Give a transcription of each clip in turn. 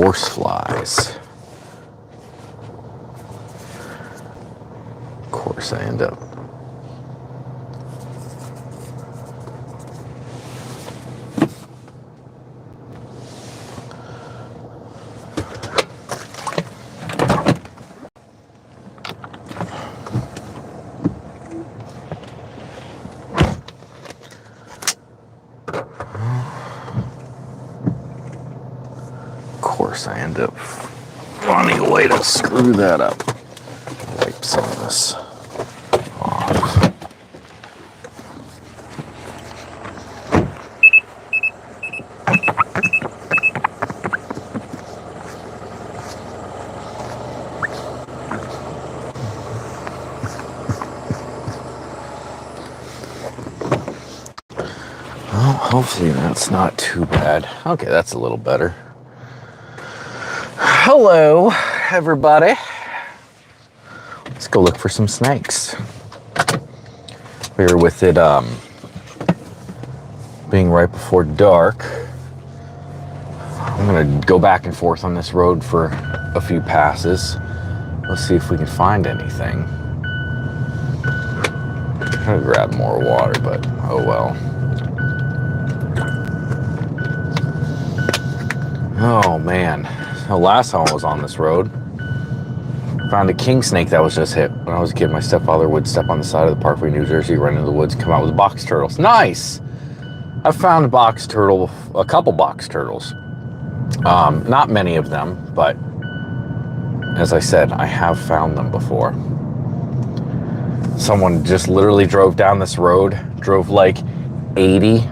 horse flies. Of course, I end up finding a way to screw that up. Wipe some of this off. Well, hopefully that's not too bad. Okay, that's a little better. Hello, everybody. Let's go look for some snakes. We're with it being right before dark. I'm gonna go back and forth on this road for a few passes. Let's see if we can find anything. I'm gonna grab more water, but oh well. Oh man. The last time I was on this road, found a king snake that was just hit. When I was a kid, my stepfather would step on the side of the Parkway, New Jersey, run into the woods, come out with box turtles. Nice! I've found a couple box turtles. Not many of them, but as I said, I have found them before. Someone just literally drove down this road, drove like 80,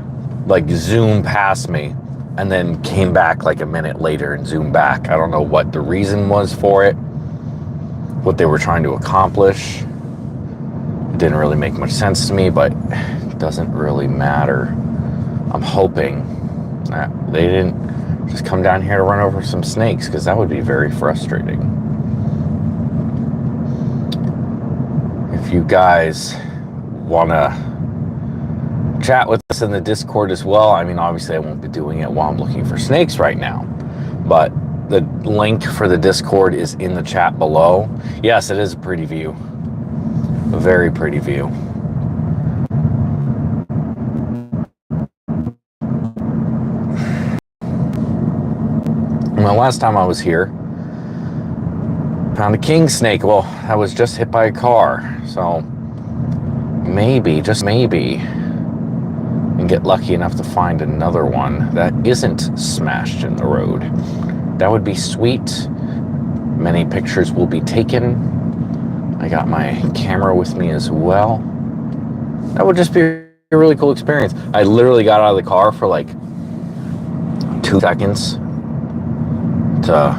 like zoomed past me, and then came back like a minute later and zoomed back. I don't know what the reason was for it, what they were trying to accomplish. It didn't really make much sense to me, but it doesn't really matter. I'm hoping that they didn't just come down here to run over some snakes, because that would be very frustrating. If you guys want to chat with us in the Discord as well. I mean, obviously I won't be doing it while I'm looking for snakes right now, but the link for the Discord is in the chat below. Yes, it is a pretty view. A very pretty view. Well, last time I was here, found a king snake. Well, I was just hit by a car, so maybe, just maybe, and get lucky enough to find another one that isn't smashed in the road. That would be sweet. Many pictures will be taken. I got my camera with me as well. That would just be a really cool experience. I literally got out of the car for like 2 seconds to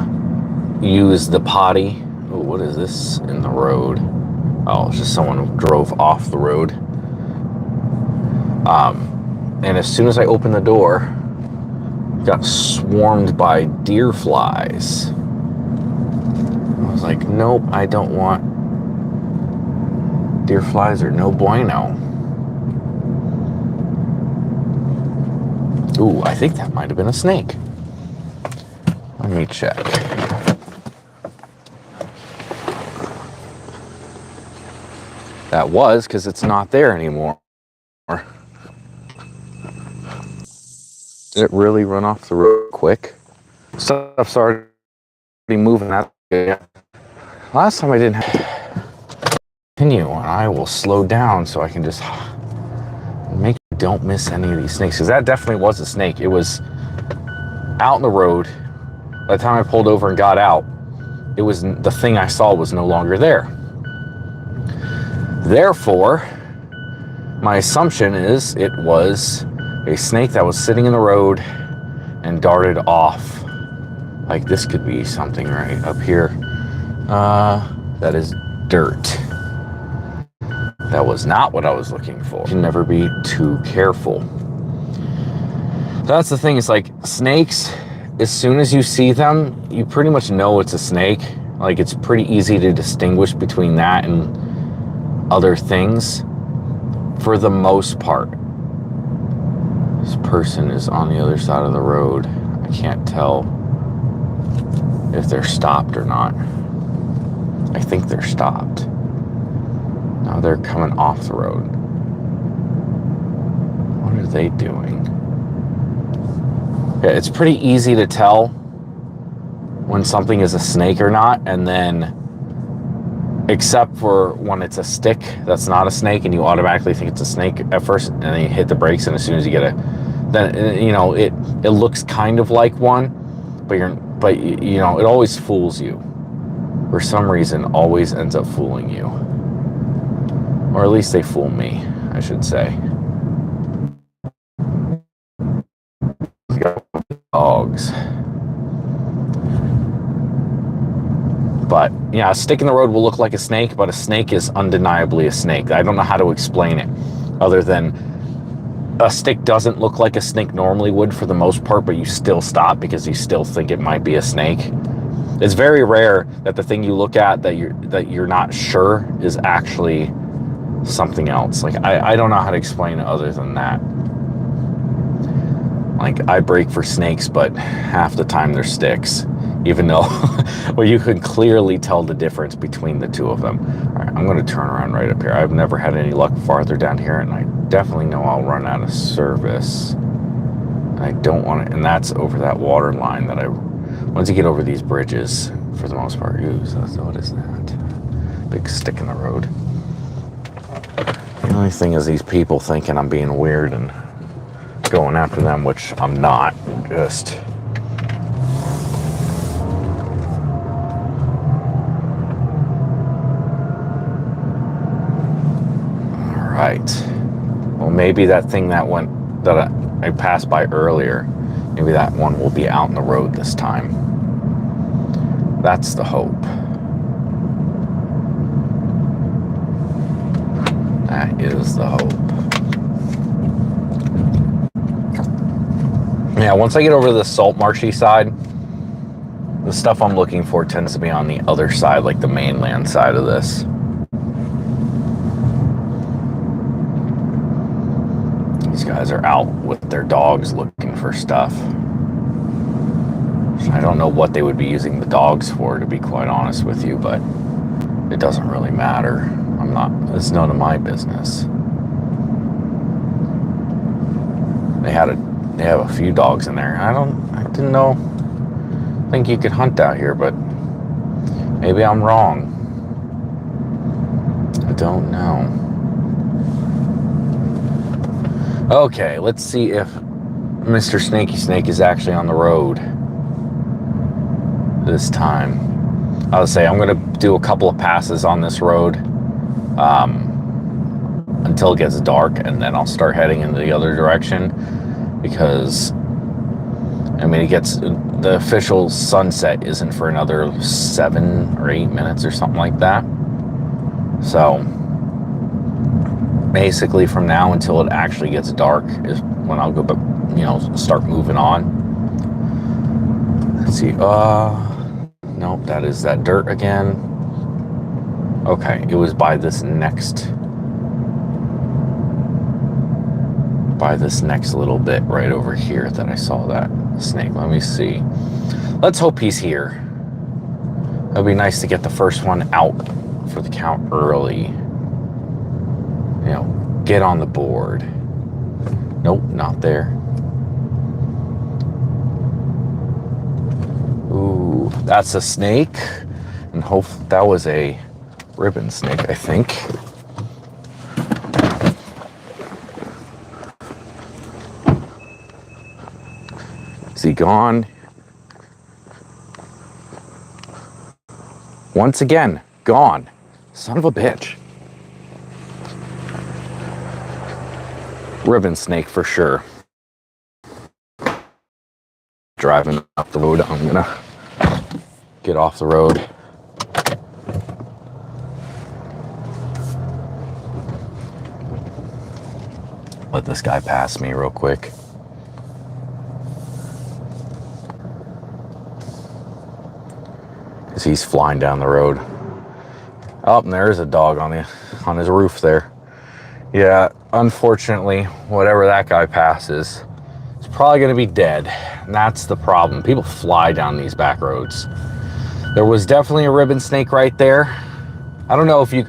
use the potty. Oh, what is this in the road? Oh, it's just someone who drove off the road. And as soon as I opened the door, got swarmed by deer flies. I was like, nope, I don't want deer flies, are no bueno. Ooh, I think that might have been a snake. Let me check. That was, because it's not there anymore. Did it really run off the road quick? Stuff's already moving that way. Last time I didn't have to continue, and I will slow down so I can just make sure I don't miss any of these snakes, because that definitely was a snake. It was out in the road. By the time I pulled over and got out, it was, the thing I saw was no longer there. Therefore, my assumption is it was a snake that was sitting in the road and darted off. Like, this could be something right up here. That is dirt. That was not what I was looking for. You can never be too careful. That's the thing, it's like snakes, as soon as you see them, you pretty much know it's a snake. Like, it's pretty easy to distinguish between that and other things for the most part. This person is on the other side of the road. I can't tell if they're stopped or not. I think they're stopped. Now they're coming off the road. What are they doing? Yeah, it's pretty easy to tell when something is a snake or not, and then except for when it's a stick that's not a snake and you automatically think it's a snake at first, and then you hit the brakes, and as soon as you get then it looks kind of like one, but it always fools you. For some reason, always ends up fooling you, or at least they fool me, I should say. Dogs. But yeah, a stick in the road will look like a snake, but a snake is undeniably a snake. I don't know how to explain it other than a stick doesn't look like a snake normally would for the most part, but you still stop because you still think it might be a snake. It's very rare that the thing you look at that you're not sure is actually something else. Like I don't know how to explain it other than that. Like I brake for snakes, but half the time they're sticks, even though well, you can clearly tell the difference between the two of them. All right, I'm going to turn around right up here. I've never had any luck farther down here, and I definitely know I'll run out of service. I don't want to, and that's over that water line that once you get over these bridges, for the most part, what is that? Big stick in the road. The only thing is these people thinking I'm being weird and going after them, which I'm not. Just all right. Well, maybe that thing that I passed by earlier, maybe that one will be out in the road this time. That's the hope. That is the hope. Yeah, once I get over to the salt marshy side, the stuff I'm looking for tends to be on the other side, like the mainland side of this. These guys are out with their dogs looking for stuff. I don't know what they would be using the dogs for, to be quite honest with you, but it doesn't really matter. It's none of my business. They have a few dogs in there. I didn't know. I think you could hunt out here, but maybe I'm wrong. I don't know. Okay, let's see if Mr. Snaky Snake is actually on the road this time. I would say I'm going to do a couple of passes on this road until it gets dark, and then I'll start heading in the other direction, because the official sunset isn't for another 7 or 8 minutes or something like that. So basically from now until it actually gets dark is when I'll go, start moving on. Let's see. Nope, that is that dirt again. Okay, it was by this next little bit right over here that I saw that snake. Let me see. Let's hope he's here. It'd be nice to get the first one out for the count early. Get on the board. Nope, not there. Ooh, that's a snake. And hope that was a ribbon snake, I think. Is he gone? Once again, gone. Son of a bitch. Ribbon snake for sure. Driving up the road, I'm gonna get off the road. Let this guy pass me real quick. Because he's flying down the road. Oh, and there's a dog on his roof there. Yeah, unfortunately, whatever that guy passes, it's probably going to be dead. And that's the problem. People fly down these back roads. There was definitely a ribbon snake right there. I don't know if you,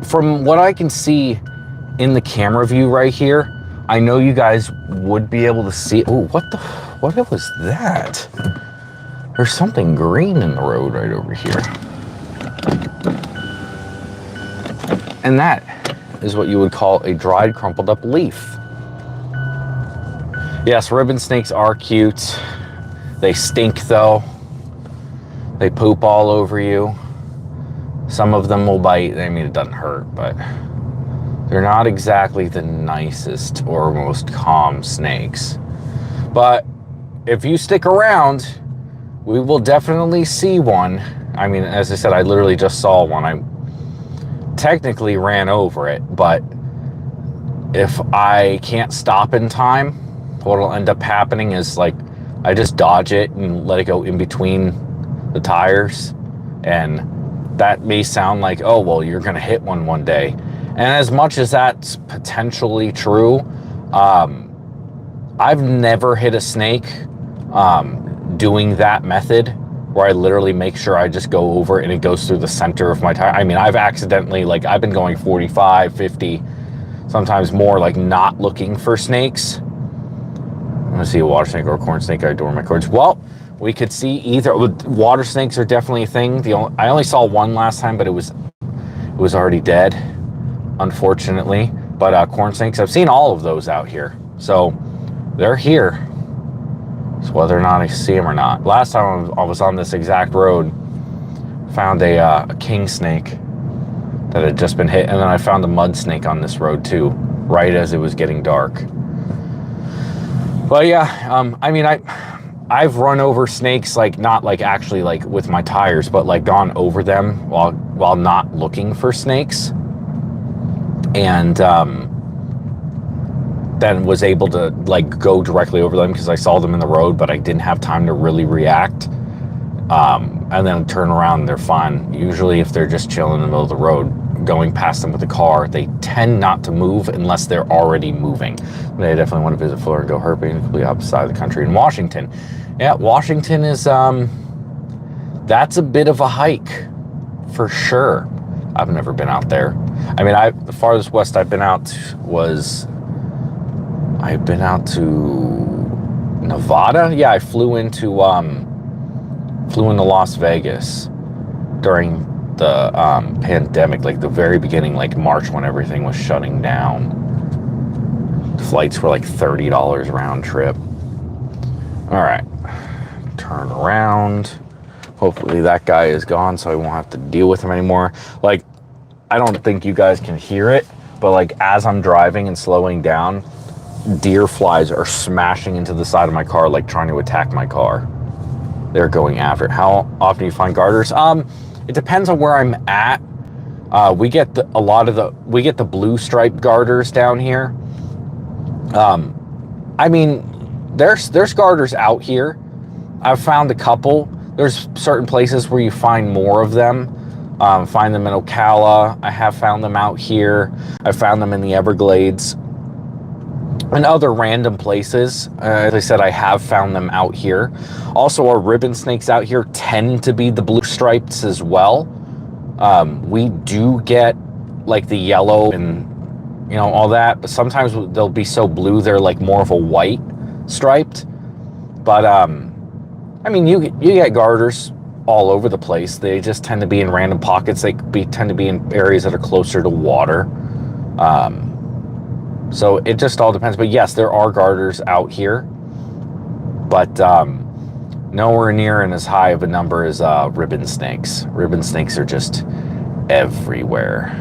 from what I can see in the camera view right here, I know you guys would be able to see. Oh, what was that? There's something green in the road right over here. And that is what you would call a dried, crumpled up leaf. Yes, ribbon snakes are cute. They stink though. They poop all over you. Some of them will bite. I mean, it doesn't hurt, but they're not exactly the nicest or most calm snakes. But if you stick around, we will definitely see one. I mean, as I said, I literally just saw one. I technically ran over it, but if I can't stop in time, what'll end up happening is like I just dodge it and let it go in between the tires, and that may sound like, oh well, you're gonna hit one day, and as much as that's potentially true, I've never hit a snake doing that method where I literally make sure I just go over it and it goes through the center of my tire. I mean, I've accidentally, like, I've been going 45, 50, sometimes more, like not looking for snakes. I'm gonna see a water snake or a corn snake. I adore my cords. Well, we could see either. Water snakes are definitely a thing. I only saw one last time, but it was already dead, unfortunately. But corn snakes, I've seen all of those out here, so they're here. It's whether or not I see them or not. Last time I was on this exact road, found a king snake that had just been hit, and then I found a mud snake on this road too, right as it was getting dark. But yeah, I mean, I've run over snakes, like not like actually like with my tires, but like gone over them while not looking for snakes, and then was able to like go directly over them because I saw them in the road, but I didn't have time to really react, and then turn around and they're fine. Usually if they're just chilling in the middle of the road, going past them with the car, they tend not to move unless they're already moving. They definitely want to visit Florida and go herping, the complete opposite side of the country. In Washington, yeah, Washington is that's a bit of a hike for sure. I've never been out there. I mean, the farthest west I've been out to Nevada. Yeah, I flew into Las Vegas during the pandemic, like the very beginning, like March, when everything was shutting down. Flights were like $30 round trip. All right, turn around. Hopefully that guy is gone so I won't have to deal with him anymore. Like, I don't think you guys can hear it, but like as I'm driving and slowing down, deer flies are smashing into the side of my car, like trying to attack my car. They're going after it. How often do you find garters? It depends on where I'm at. We get the blue striped garters down here. I mean, there's garters out here. I've found a couple. There's certain places where you find more of them. Find them in Ocala. I have found them out here. I found them in the Everglades and other random places. As I said, I have found them out here. Also, our ribbon snakes out here tend to be the blue stripes as well. We do get like the yellow and, you know, all that, but sometimes they'll be so blue they're like more of a white striped. But I mean, you get garters all over the place. They just tend to be in random pockets. They tend to be in areas that are closer to water. So it just all depends. But yes, there are garters out here, but nowhere near and as high of a number as ribbon snakes. Ribbon snakes are just everywhere.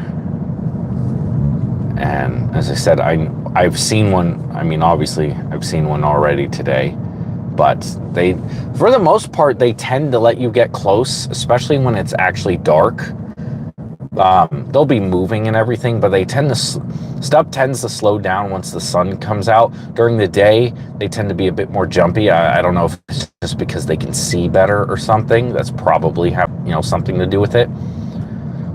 And as I said, I've seen one. I mean, obviously, I've seen one already today. But they, for the most part, they tend to let you get close, especially when it's actually dark. They'll be moving and everything, but they tend to, stuff tends to slow down once the sun comes out. During the day, they tend to be a bit more jumpy. I don't know if it's just because they can see better or something. That's probably something to do with it.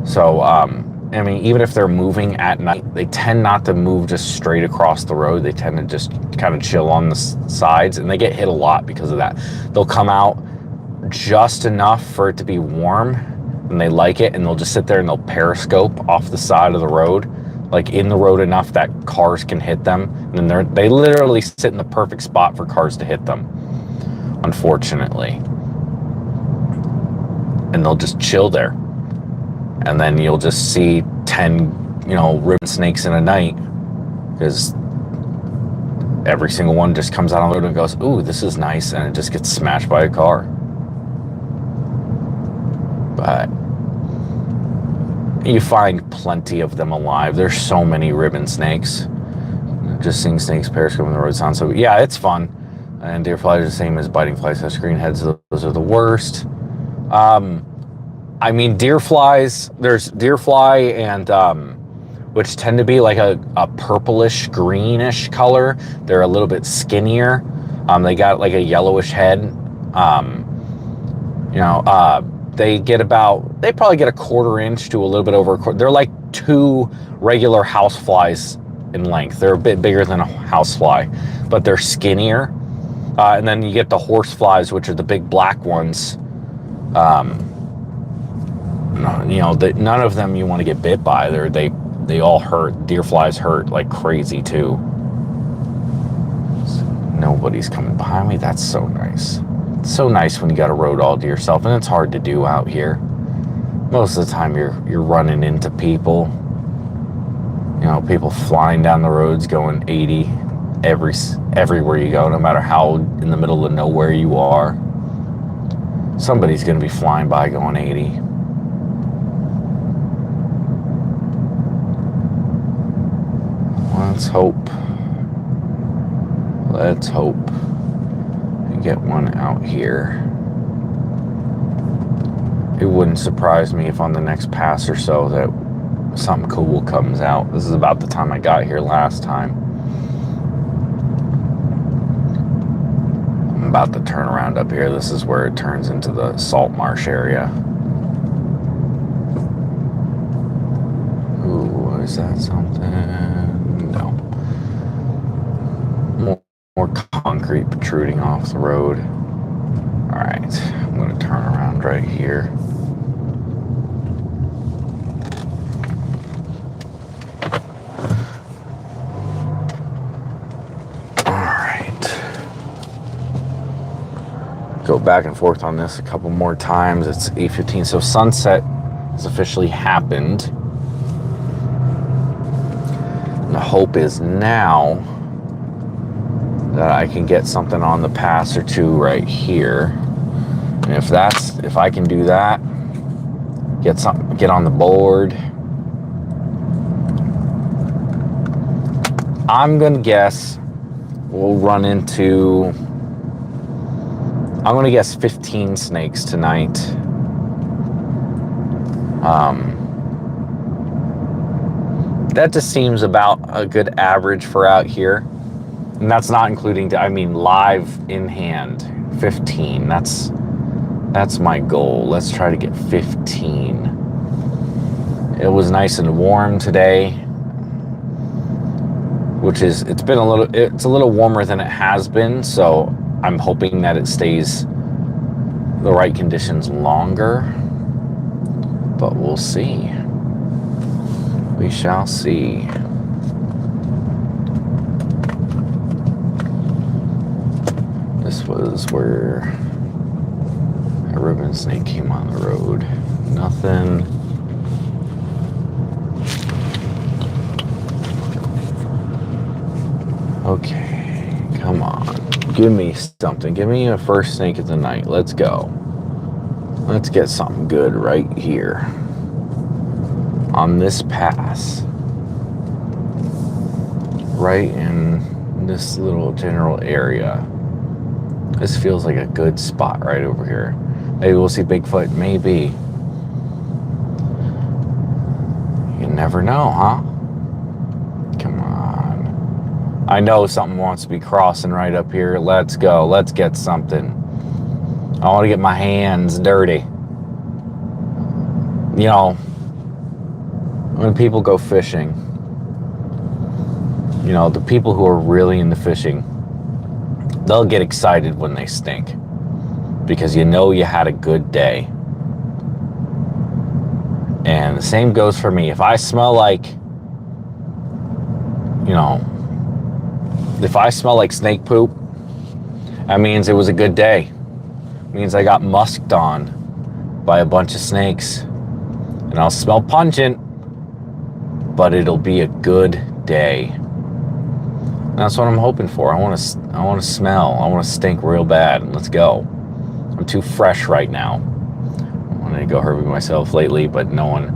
So, I mean, even if they're moving at night, they tend not to move just straight across the road. They tend to just kind of chill on the sides, and they get hit a lot because of that. They'll come out just enough for it to be warm, and they like it, and they'll just sit there and they'll periscope off the side of the road, like in the road enough that cars can hit them. And then they literally sit in the perfect spot for cars to hit them, unfortunately. And they'll just chill there. And then you'll just see 10, ribbon snakes in a night, because every single one just comes out on the road and goes, ooh, this is nice, and it just gets smashed by a car. But you find plenty of them alive. There's so many ribbon snakes. Just seeing snakes periscope on the road sounds so, yeah, it's fun. And deer flies are the same as biting flies. Such green heads, those are the worst. I mean, deer flies, there's deer fly and, which tend to be like a purplish, greenish color. They're a little bit skinnier. They got like a yellowish head. They probably get a 1/4 inch to a little bit over a quarter. They're like 2 regular house flies in length. They're a bit bigger than a house fly, but they're skinnier. And then you get the horse flies, which are the big black ones. None of them you want to get bit by. They all hurt. Deer flies hurt like crazy too. Nobody's coming behind me. That's so nice. It's so nice when you got a road all to yourself, and it's hard to do out here. Most of the time you're running into people. People flying down the roads going 80 everywhere you go, no matter how in the middle of nowhere you are. Somebody's going to be flying by going 80. Let's hope we get one out here. It wouldn't surprise me if on the next pass or so that something cool comes out. This is about the time I got here last time. I'm about to turn around up here. This is where it turns into the salt marsh area. Ooh, is that something? No. More concrete protruding off the road. All right, I'm going to turn around right here. Go back and forth on this a couple more times. It's 8:15, so sunset has officially happened. And the hope is now that I can get something on the pass or two right here. And if I can do that, get on the board. I'm gonna guess we'll run into, I'm going to guess 15 snakes tonight. That just seems about a good average for out here. And that's not including, live in hand, 15. That's my goal. Let's try to get 15. It was nice and warm today, it's a little warmer than it has been, so I'm hoping that it stays the right conditions longer, but we'll see. We shall see. This was where a ribbon snake came on the road. Nothing. Okay, come on. Give me something. Give me a first snake of the night. Let's go. Let's get something good right here on this pass. Right in this little general area. This feels like a good spot right over here. Maybe we'll see Bigfoot. Maybe. You never know, huh? Come on. I know something wants to be crossing right up here. Let's go. Let's get something. I want to get my hands dirty. You know, when people go fishing, you know, the people who are really into fishing, they'll get excited when they stink. because you know you had a good day. And the same goes for me. If I smell like, if I smell like snake poop, that means it was a good day. It means I got musked on by a bunch of snakes. And I'll smell pungent, but it'll be a good day. And that's what I'm hoping for. I want to smell. I want to stink real bad. Let's go. I'm too fresh right now. I wanted to go herping myself lately, but no one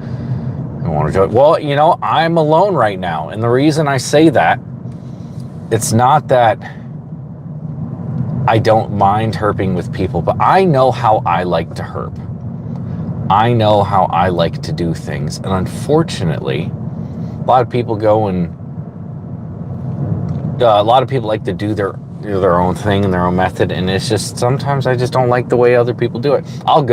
want to do it. Well, I'm alone right now. And the reason I say that, it's not that I don't mind herping with people, but I know how I like to herp. I know how I like to do things. And unfortunately, a lot of people like to do their own thing and their own method. And it's just, sometimes I just don't like the way other people do it. I've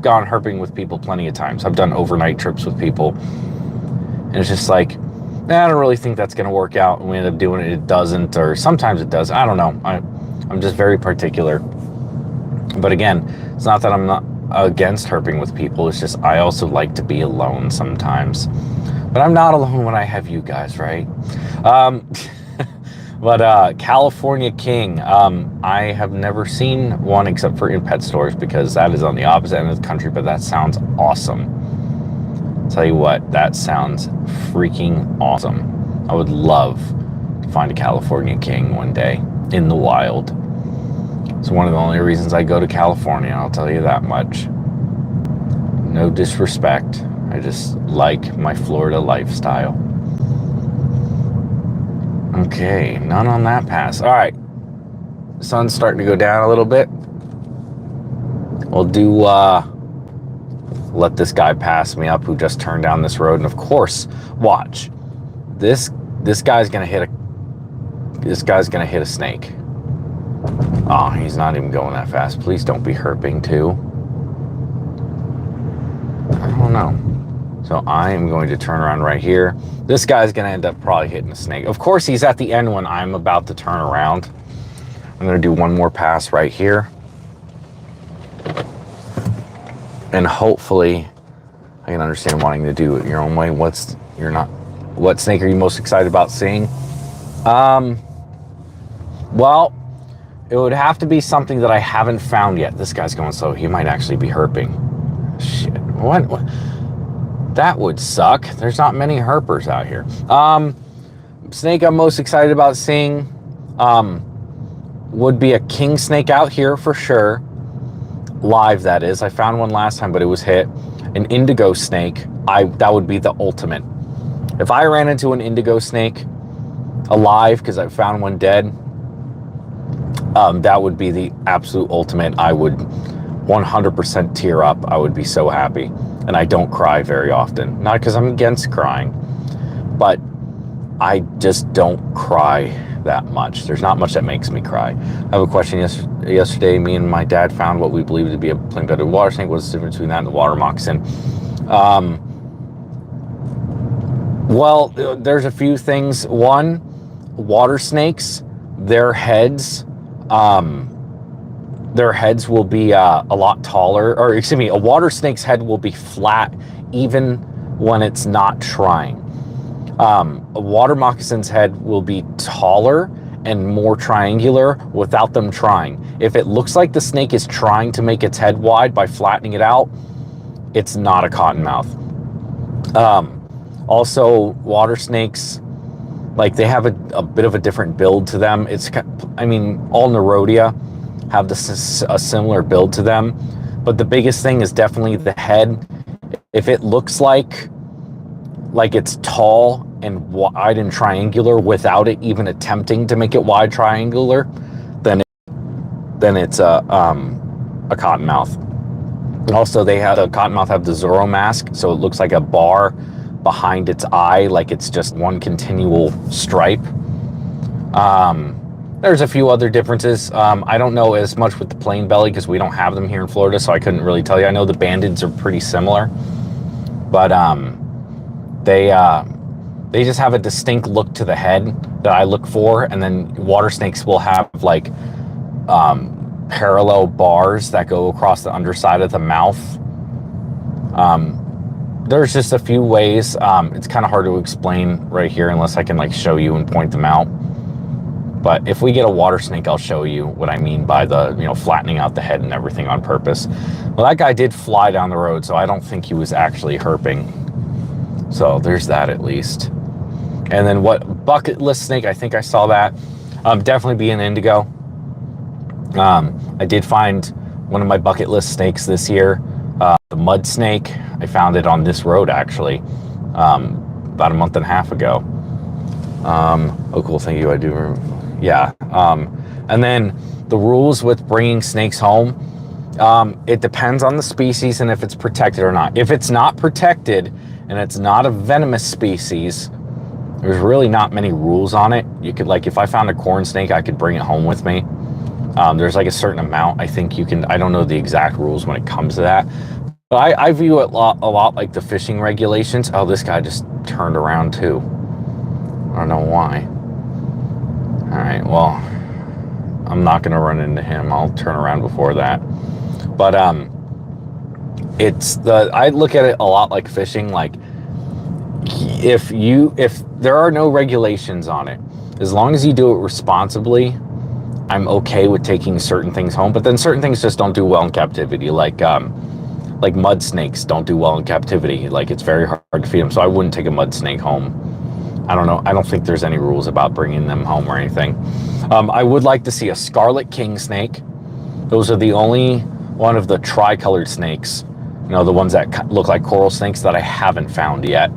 gone herping with people plenty of times. I've done overnight trips with people. And it's just like, I don't really think that's going to work out. And we end up doing it. It doesn't, or sometimes it does. I don't know. I'm just very particular. But again, it's not that I'm not against herping with people. It's just I also like to be alone sometimes. But I'm not alone when I have you guys, right? But California King, I have never seen one except for in pet stores, because that is on the opposite end of the country, but that sounds awesome. Tell you what, that sounds freaking awesome. I would love to find a California King one day in the wild. It's one of the only reasons I go to California, I'll tell you that much. No disrespect. I just like my Florida lifestyle. Okay, none on that pass. All right. Sun's starting to go down a little bit. We'll do, let this guy pass me up who just turned down this road. And of course, watch. This guy's gonna hit a snake. Oh, he's not even going that fast. Please don't be herping too. I don't know. So I am going to turn around right here. This guy's going to end up probably hitting a snake. Of course, he's at the end when I'm about to turn around. I'm going to do one more pass right here. And hopefully I can understand wanting to do it your own way. What snake are you most excited about seeing? Well, it would have to be something that I haven't found yet. This guy's going slow. He might actually be herping. Shit. What? That would suck. There's not many herpers out here. Snake I'm most excited about seeing would be a king snake out here for sure. Live, that is. I found one last time, but it was hit. An indigo snake. That would be the ultimate. If I ran into an indigo snake alive, because I found one dead, that would be the absolute ultimate. I would 100% tear up. I would be so happy. And I don't cry very often. Not because I'm against crying, but I just don't cry that much. There's not much that makes me cry. I have a question. Yesterday, me and my dad found what we believe to be a plain-bedded water snake. What's the difference between that and the water moccasin? Well, there's a few things. One, water snakes, their heads will be a lot taller, or excuse me, a water snake's head will be flat even when it's not trying. A water moccasin's head will be taller and more triangular without them trying. If it looks like the snake is trying to make its head wide by flattening it out, it's not a cottonmouth. Also, water snakes, like, they have a bit of a different build to them. All Nerodia have a similar build to them, but the biggest thing is definitely the head. If it looks like it's tall and wide and triangular without it even attempting to make it wide triangular, then it's a cottonmouth. Also, the cottonmouth have the Zorro mask, so it looks like a bar behind its eye, like it's just one continual stripe. There's a few other differences. I don't know as much with the plain belly because we don't have them here in Florida, so I couldn't really tell you. I know the bandeds are pretty similar, but they just have a distinct look to the head that I look for. And then water snakes will have parallel bars that go across the underside of the mouth. There's just a few ways. It's kind of hard to explain right here unless I can like show you and point them out. But if we get a water snake, I'll show you what I mean by the, you know, flattening out the head and everything on purpose. Well, that guy did fly down the road, so I don't think he was actually herping. So there's that at least. And then what bucket list snake? I think I saw that. Definitely be an indigo. I did find one of my bucket list snakes this year, the mud snake. I found it on this road actually, about a month and a half ago. Oh, cool. Thank you. I do remember. Yeah. And then the rules with bringing snakes home, it depends on the species and if it's protected or not. If it's not protected and it's not a venomous species, there's really not many rules on it. You could, like, if I found a corn snake, I could bring it home with me. There's like a certain amount. I think you can, I don't know the exact rules when it comes to that. But I view it a lot like the fishing regulations. Oh, this guy just turned around too. I don't know why. All right, well, I'm not gonna run into him. I'll turn around before that. But I look at it a lot like fishing. Like if there are no regulations on it, as long as you do it responsibly, I'm okay with taking certain things home. But then certain things just don't do well in captivity. Like mud snakes don't do well in captivity. Like it's very hard to feed them. So I wouldn't take a mud snake home. I don't know. I don't think there's any rules about bringing them home or anything. I would like to see a scarlet king snake. Those are the only one of the tricolored snakes, you know, the ones that look like coral snakes, that I haven't found yet.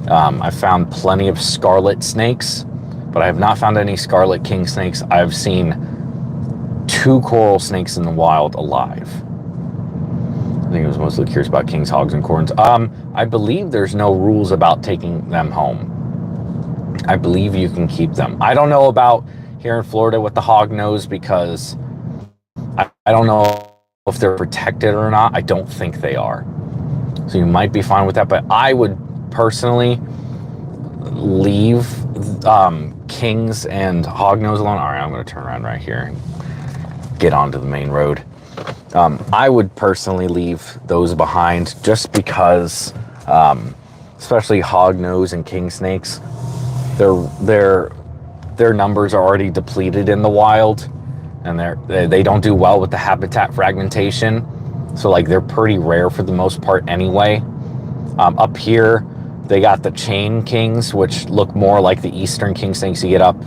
I've found plenty of scarlet snakes, but I have not found any scarlet king snakes. I've seen 2 coral snakes in the wild alive. I think I was mostly curious about kings, hogs, and corns. I believe there's no rules about taking them home. I believe you can keep them. I don't know about here in Florida with the hog nose, because I don't know if they're protected or not. I don't think they are. So you might be fine with that, but I would personally leave kings and hog nose alone. All right, I'm going to turn around right here and get onto the main road. I would personally leave those behind just because, especially hog nose and king snakes, their numbers are already depleted in the wild, and they don't do well with the habitat fragmentation. So like they're pretty rare for the most part anyway. Up here, they got the chain kings, which look more like the eastern king snakes you get up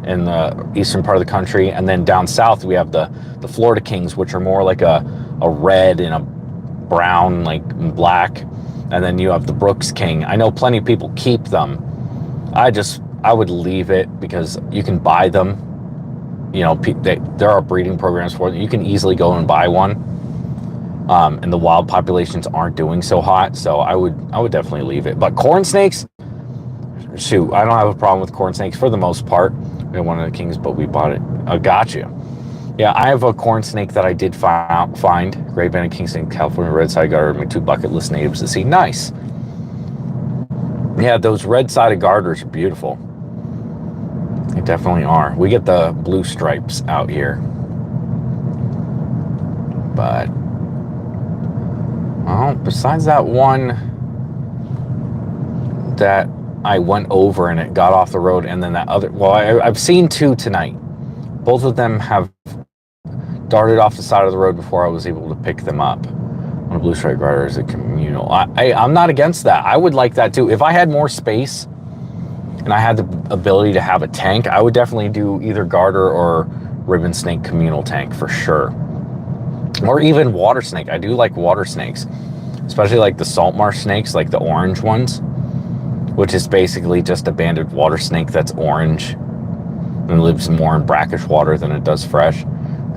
in the eastern part of the country. And then down south, we have the Florida kings, which are more like a red and a brown, like black. And then you have the Brooks king. I know plenty of people keep them. I would leave it because you can buy them. You know, there are breeding programs for them. You can easily go and buy one. And the wild populations aren't doing so hot, so I would definitely leave it. But corn snakes, shoot, I don't have a problem with corn snakes for the most part. We had one of the kings, but we bought it. I got you. Yeah, I have a corn snake that I did find. Great Banded King Snake, California red-sided garter, my 2 bucket list natives to see. Nice. Yeah, those red-sided garters are beautiful. They definitely are. We get the blue stripes out here. But, well, besides that one that I went over and it got off the road, and then that other, well, I've seen 2 tonight. Both of them have darted off the side of the road before I was able to pick them up. On a blue stripe garter is a communal. I'm not against that. I would like that too. If I had more space and I had the ability to have a tank, I would definitely do either garter or ribbon snake communal tank for sure. Or even water snake. I do like water snakes, especially like the salt marsh snakes, like the orange ones, which is basically just a banded water snake that's orange and lives more in brackish water than it does fresh.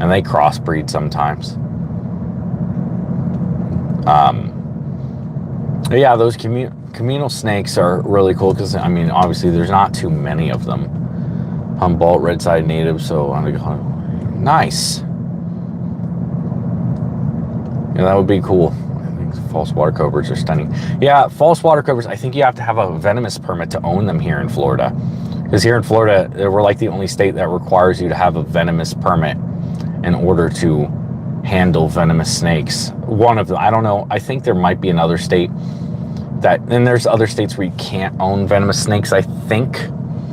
And they crossbreed sometimes. Yeah, those communal snakes are really cool because, I mean, obviously there's not too many of them. Humboldt red-sided native, so nice. Yeah, that would be cool. I think false water cobras are stunning. Yeah, false water cobras, I think you have to have a venomous permit to own them here in Florida. Because here in Florida, we're like the only state that requires you to have a venomous permit. in order to handle venomous snakes. One of them, I don't know, I think there might be another state that, and there's other states where you can't own venomous snakes, I think,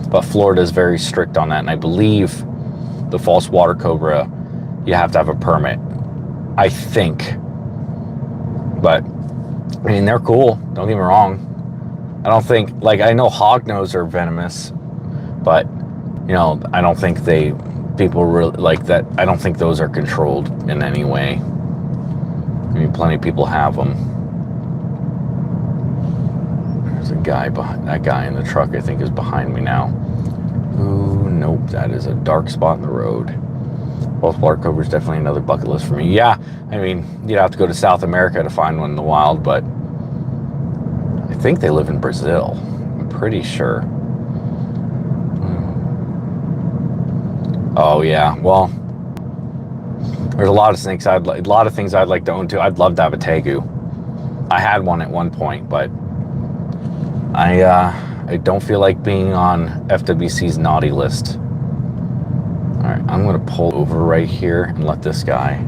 but Florida is very strict on that, and I believe the false water cobra, you have to have a permit, I think. But I mean, they're cool, don't get me wrong. I don't think, like, I know hognose are venomous, but you know, I don't think people really like that. I don't think those are controlled in any way. I mean, plenty of people have them. There's a guy behind, that guy in the truck I think is behind me now. Ooh, nope, that is a dark spot in the road. False water cobra is definitely another bucket list for me. Yeah, I mean, you'd have to go to South America to find one in the wild, but I think they live in Brazil. I'm pretty sure. Oh yeah, well, there's a lot of snakes a lot of things I'd like to own too. I'd love to have a tegu. I had one at one point, but I don't feel like being on FWC's naughty list. All right, I'm gonna pull over right here and let this guy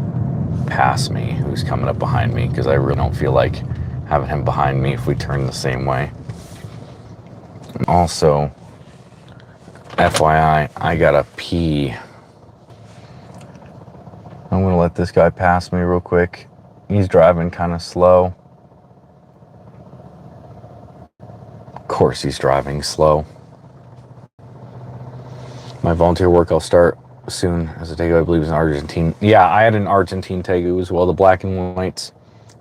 pass me, who's coming up behind me, because I really don't feel like having him behind me if we turn the same way. Also, FYI, I gotta pee. I'm gonna let this guy pass me real quick. He's driving kind of slow. Of course he's driving slow. My volunteer work I'll start soon as a tegu, I believe, is an Argentine. Yeah, I had an Argentine tegu as well, the black and whites.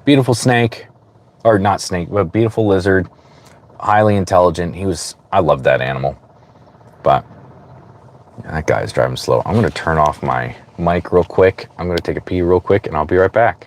Beautiful snake, or not snake, but beautiful lizard. Highly intelligent. I love that animal. But that guy's driving slow. I'm gonna turn off my mic real quick. I'm gonna take a pee real quick and I'll be right back.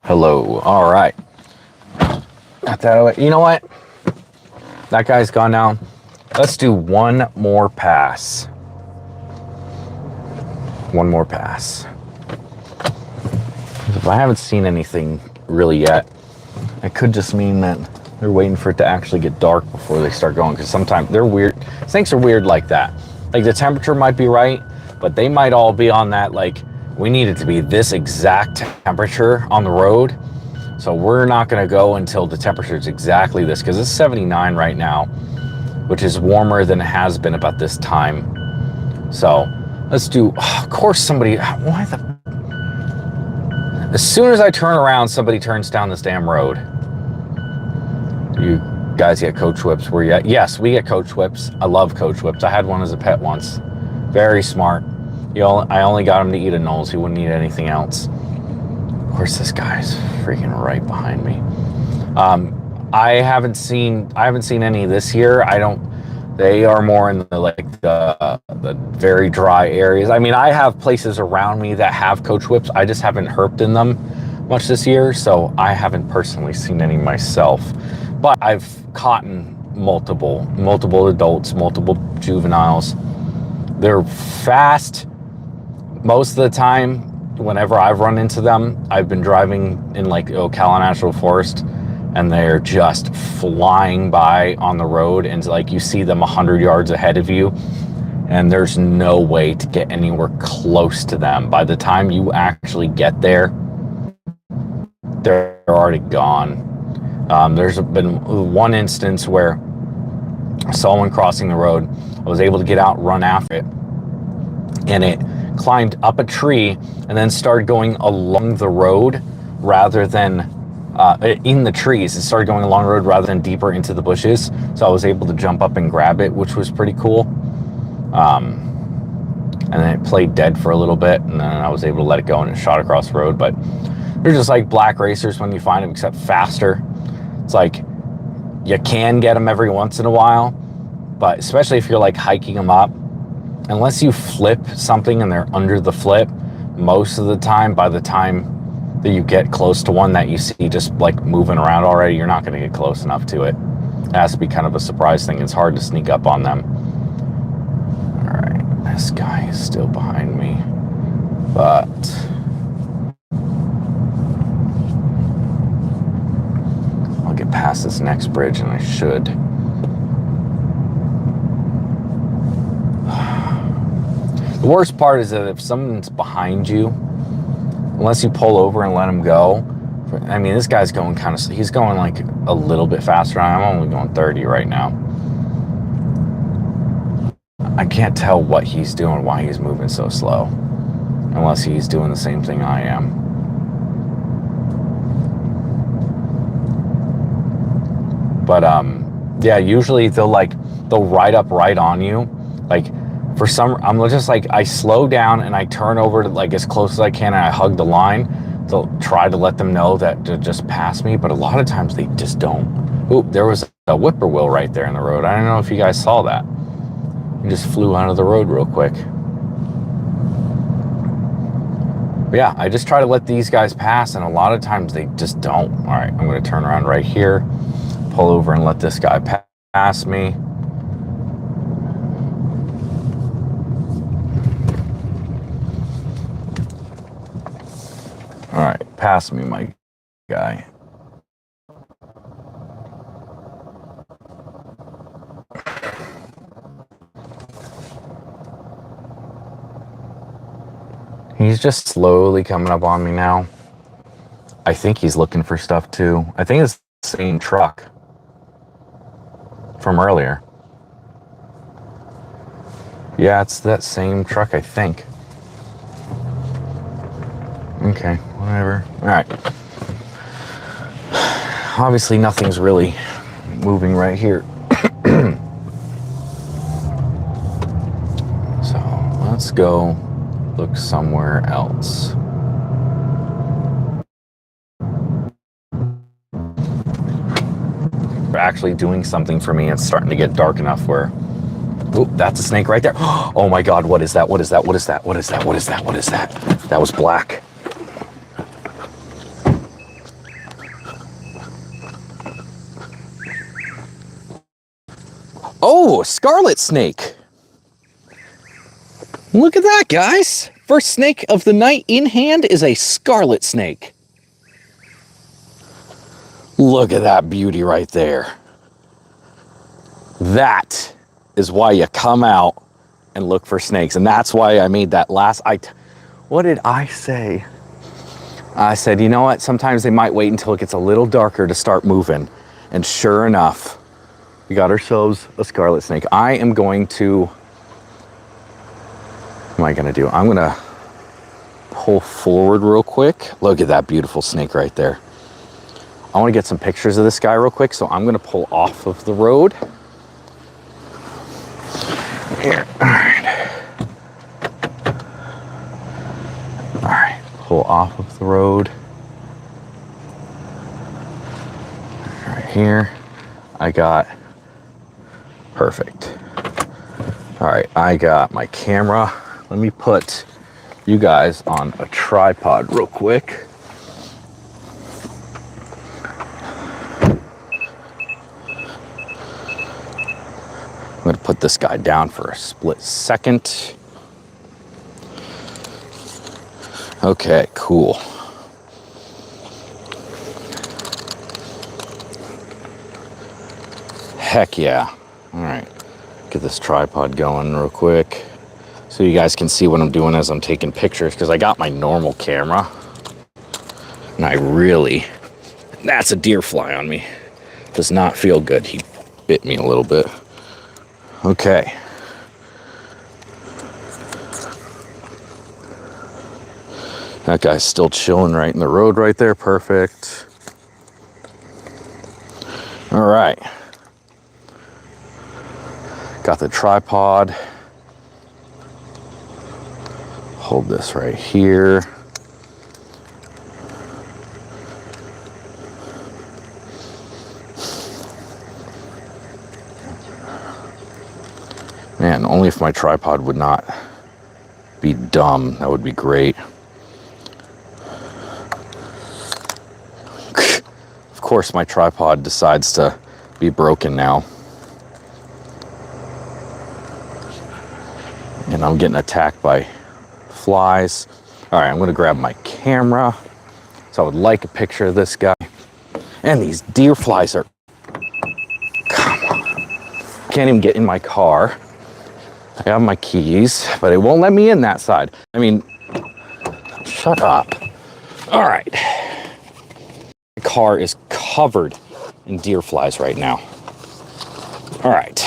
Hello. All right. Got that away. You know what? That guy's gone now. Let's do one more pass. One more pass. If I haven't seen anything really yet, it could just mean that they're waiting for it to actually get dark before they start going, because sometimes they're weird. Snakes are weird like that. Like, the temperature might be right, but they might all be on that, like, we need it to be this exact temperature on the road. So we're not going to go until the temperature is exactly this, because it's 79 right now, which is warmer than it has been about this time. So let's do, of course somebody, why the, as soon as I turn around, somebody turns down this damn road. You guys get coach whips where you at? Yes, we get coach whips. I love coach whips. I had one as a pet once. Very smart. I only got him to eat a nose. He wouldn't eat anything else. Of course, this guy's freaking right behind me. I haven't seen any this year. They are more in the very dry areas. I mean, I have places around me that have coach whips. I just haven't herped in them much this year, so I haven't personally seen any myself. But I've caught multiple adults, multiple juveniles. They're fast. Most of the time, whenever I've run into them, I've been driving in like Ocala National Forest, and they're just flying by on the road, and like you see them 100 yards ahead of you, and there's no way to get anywhere close to them. By the time you actually get there, they're already gone. There's been one instance where I saw one crossing the road. I was able to get out, run after it, and it climbed up a tree and then started going along the road rather than in the trees. It started going along the road rather than deeper into the bushes. So I was able to jump up and grab it, which was pretty cool. And then it played dead for a little bit, and then I was able to let it go and it shot across the road. But They're just like black racers when you find them, except faster. It's like you can get them every once in a while, but especially if you're like hiking them up, unless you flip something and they're under the flip, most of the time, by the time that you get close to one that you see just like moving around already, you're not going to get close enough to it. It has to be kind of a surprise thing. It's hard to sneak up on them. All right, this guy is still behind me, but I'll get past this next bridge, and I should. The worst part is that if someone's behind you, unless you pull over and let him go, I mean, this guy's going he's going like a little bit faster. I'm only going 30 right now. I can't tell what he's doing, why he's moving so slow, unless he's doing the same thing I am. But yeah, usually they'll ride up right on you. Like for some, I'm just like, I slow down and I turn over to like as close as I can, and I hug the line. They'll try to let them know that to just pass me, but a lot of times they just don't. Ooh, there was a whippoorwill right there in the road. I don't know if you guys saw that. He just flew out of the road real quick. But yeah, I just try to let these guys pass, and a lot of times they just don't. All right, I'm going to turn around right here, pull over and let this guy pass me. All right, pass me, my guy. He's just slowly coming up on me now. I think he's looking for stuff too. I think it's the same truck from earlier. Yeah, it's that same truck, I think. Okay, whatever. All right. Obviously, nothing's really moving right here. So let's go look somewhere else. They're actually doing something for me. It's starting to get dark enough where, oh, that's a snake right there. Oh my God, what is that? What is that? What is that? What is that? What is that? What is that? That was black. Oh, scarlet snake. Look at that, guys. First snake of the night in hand is a scarlet snake. Look at that beauty right there. That is why you come out and look for snakes. And that's why I made that last, what did I say? I said, you know what? Sometimes they might wait until it gets a little darker to start moving. And sure enough, we got ourselves a scarlet snake. I am going to, what am I gonna do? I'm gonna pull forward real quick. Look at that beautiful snake right there. I wanna get some pictures of this guy real quick, so I'm gonna pull off of the road. Here, all right. All right, pull off of the road. Right here, I got, perfect. All right, I got my camera. Let me put you guys on a tripod real quick. I'm gonna put this guy down for a split second. Okay, cool. Heck yeah. All right, get this tripod going real quick so you guys can see what I'm doing as I'm taking pictures, because I got my normal camera and I really, that's a deer fly on me. Does not feel good. He bit me a little bit. Okay. That guy's still chilling right in the road right there. Perfect. All right. Got the tripod. Hold this right here. Man, only if my tripod would not be dumb, that would be great. Of course, my tripod decides to be broken now. And I'm getting attacked by flies. All right, I'm gonna grab my camera. So I would like a picture of this guy. And these deer flies are, come on. Can't even get in my car. I have my keys, but it won't let me in that side. I mean, shut up. All right. The car is covered in deer flies right now. All right.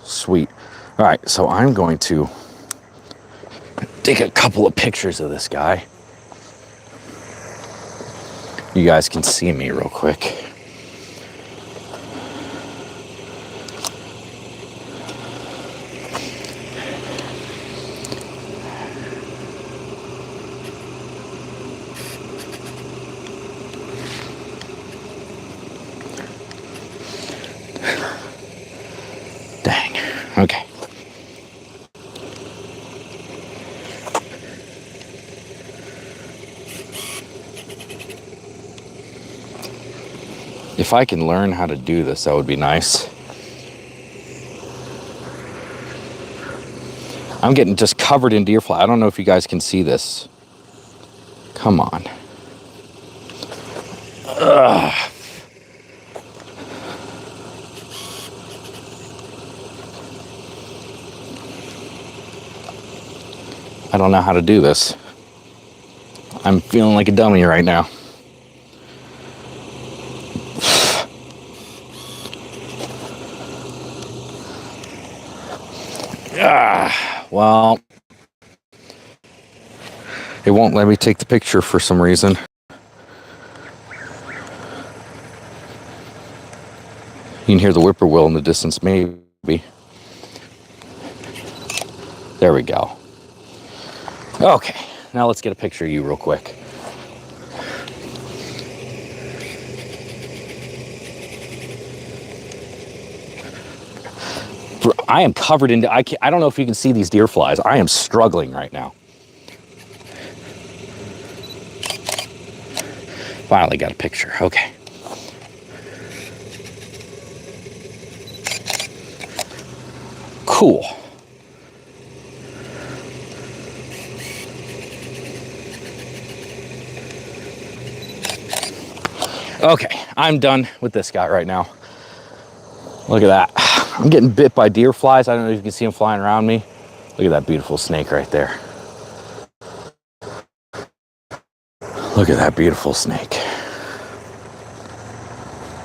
Sweet. All right, so I'm going to take a couple of pictures of this guy. You guys can see me real quick. Dang. Okay. If I can learn how to do this, that would be nice. I'm getting just covered in deer fly. I don't know if you guys can see this. Come on. Ugh. I don't know how to do this. I'm feeling like a dummy right now. Well, it won't let me take the picture for some reason. You can hear the whippoorwill in the distance, maybe. There we go. Okay, now let's get a picture of you real quick. I am covered in, I don't know if you can see these deer flies. I am struggling right now. Finally got a picture, okay. Cool. Okay, I'm done with this guy right now. Look at that. I'm getting bit by deer flies. I don't know if you can see them flying around me. Look at that beautiful snake right there. Look at that beautiful snake.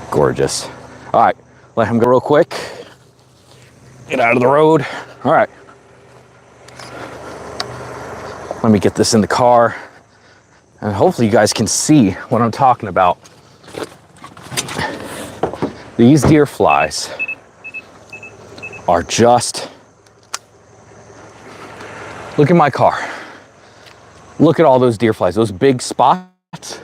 Gorgeous. All right, let him go real quick. Get out of the road. All right. Let me get this in the car. And hopefully you guys can see what I'm talking about. These deer flies are just, look at my car. Look at all those deer flies, those big spots.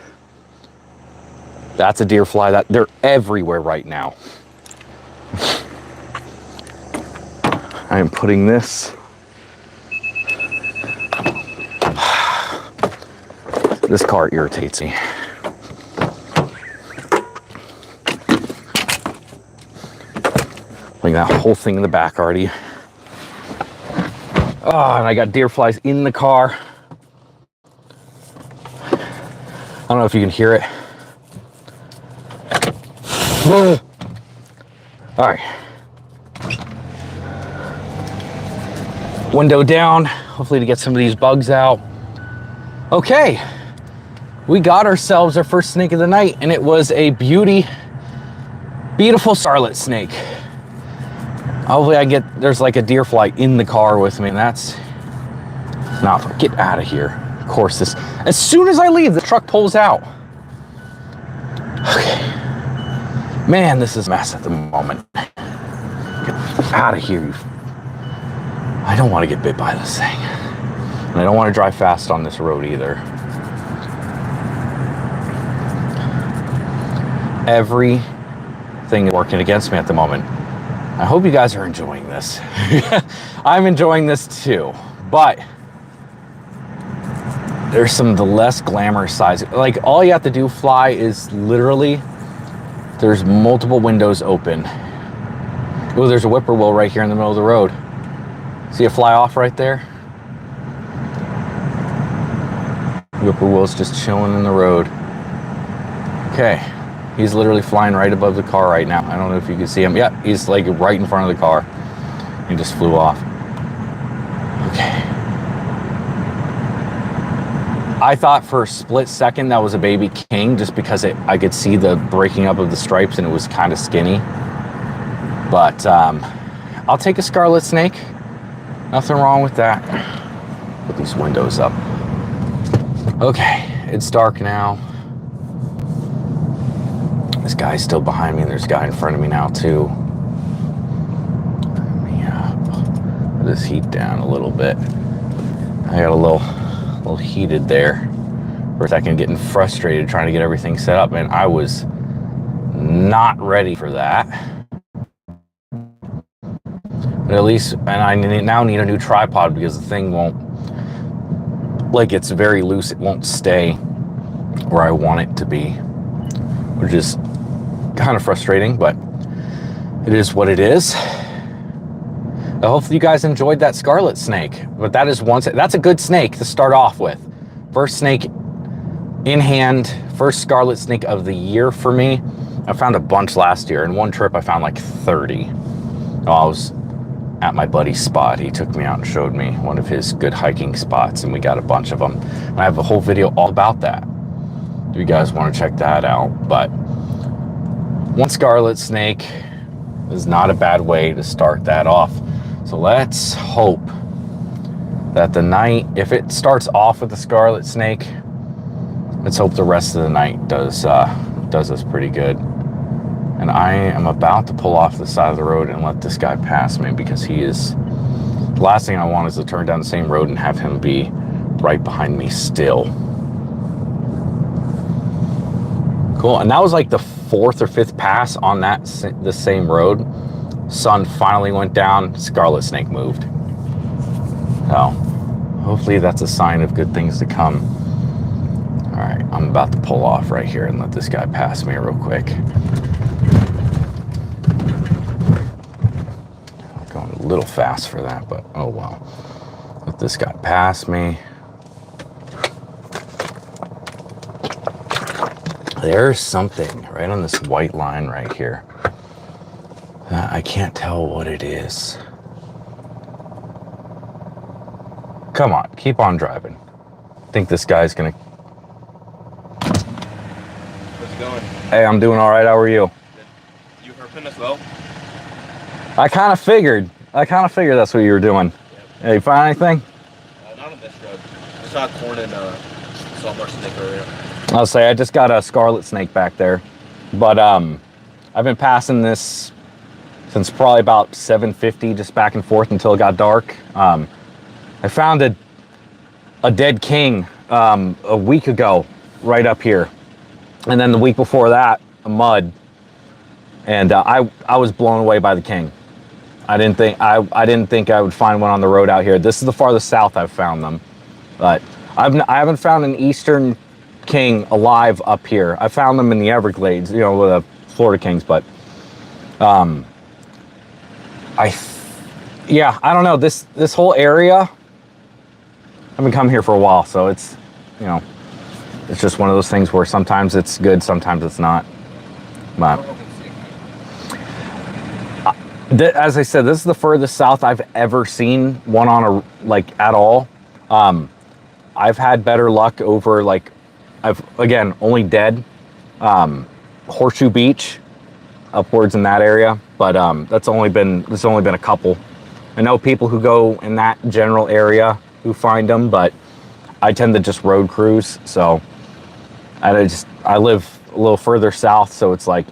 That's a deer fly. That they're everywhere right now. I am putting this. This car irritates me. Like that whole thing in the back already. Oh, and I got deer flies in the car. I don't know if you can hear it. All right. Window down, hopefully to get some of these bugs out. Okay, we got ourselves our first snake of the night, and it was a beautiful scarlet snake. Hopefully there's like a deer fly in the car with me, and that's not, get out of here. Of course, as soon as I leave, the truck pulls out. Okay. Man, this is a mess at the moment. Get out of here. I don't want to get bit by this thing. And I don't want to drive fast on this road either. Everything is working against me at the moment. I hope you guys are enjoying this. I'm enjoying this too, but there's some of the less glamorous sides. Like, all you have to do, fly, is literally, there's multiple windows open. Oh, there's a whippoorwill right here in the middle of the road. See it fly off right there? Whippoorwill's just chilling in the road. Okay, he's literally flying right above the car right now. I don't know if you can see him. Yeah, he's like right in front of the car. He just flew off. Okay. I thought for a split second that was a baby king, just because I could see the breaking up of the stripes and it was kind of skinny. But I'll take a scarlet snake. Nothing wrong with that. Put these windows up. Okay, it's dark now. This guy's still behind me, and there's a guy in front of me now too. Let me put this heat down a little bit. I got a little heated there for a second, getting frustrated trying to get everything set up, and I was not ready for that. But at least, and I now need a new tripod because the thing won't, like, it's very loose. It won't stay where I want it to be, which is kind of frustrating, but it is what it is. Hopefully you guys enjoyed that scarlet snake, but that's a good snake to start off with. First snake in hand, first scarlet snake of the year for me. I found a bunch last year. In one trip I found like 30. I was at my buddy's spot. He took me out and showed me one of his good hiking spots, and we got a bunch of them. And I have a whole video all about that if you guys want to check that out. But one scarlet snake is not a bad way to start that off. So let's hope that the night, if it starts off with the scarlet snake, let's hope the rest of the night does us pretty good. And I am about to pull off the side of the road and let this guy pass me, because he is, the last thing I want is to turn down the same road and have him be right behind me still. Cool, and that was like the 4th or 5th pass on the same road. Sun finally went down, scarlet snake moved. So hopefully that's a sign of good things to come. All right, I'm about to pull off right here and let this guy pass me real quick. I'm going a little fast for that, but oh well. Let this guy pass me. There's something right on this white line right here. I can't tell what it is. Come on, keep on driving. I think this guy's gonna... How's it going? Hey, I'm doing all right. How are you? You herping as well? I kind of figured that's what you were doing. Yep. Hey, you find anything? Not on this road. I saw corn and saltmarsh snake earlier. I'll say I just got a scarlet snake back there, but I've been passing this since probably about 7:50, just back and forth until it got dark. I found a dead king a week ago right up here, and then the week before that a mud, and I was blown away by the king. I didn't think I would find one on the road out here. This is the farthest south I've found them, but I haven't found an eastern king alive up here. I found them in the Everglades, you know, with the Florida kings, but I don't know, this whole area, I've been coming here for a while, so it's, you know, it's just one of those things where sometimes it's good, sometimes it's not. But as I said, this is the furthest south I've ever seen one on at all. I've had better luck over, like, again, only dead Horseshoe Beach, upwards in that area, but there's only been a couple. I know people who go in that general area who find them, but I tend to just road cruise, so I live a little further south, so it's like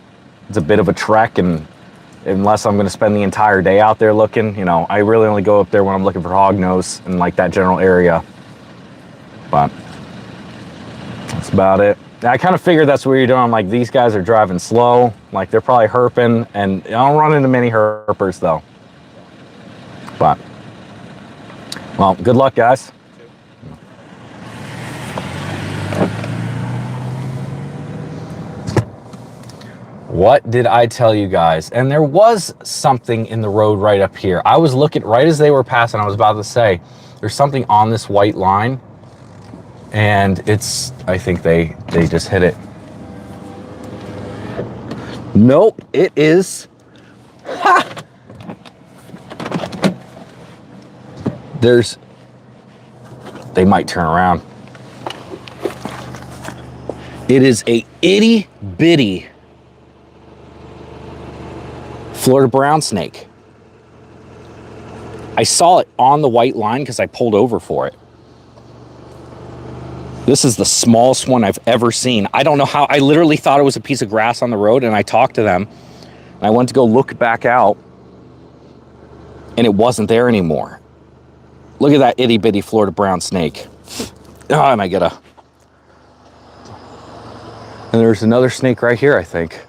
it's a bit of a trek, and unless I'm going to spend the entire day out there looking, you know, I really only go up there when I'm looking for hognose and like that general area. But that's about it. I kind of figured that's what you're doing. I'm like, these guys are driving slow. Like, they're probably herping. And I don't run into many herpers, though. But, well, good luck, guys. What did I tell you guys? And there was something in the road right up here. I was looking right as they were passing. I was about to say, there's something on this white line. And it's, I think they just hit it. Nope, it is. Ha! They might turn around. It is a itty bitty Florida brown snake. I saw it on the white line because I pulled over for it. This is the smallest one I've ever seen. I don't know how. I literally thought it was a piece of grass on the road, and I talked to them. And I went to go look back out, and it wasn't there anymore. Look at that itty bitty Florida brown snake. Oh, and I get a... And there's another snake right here, I think.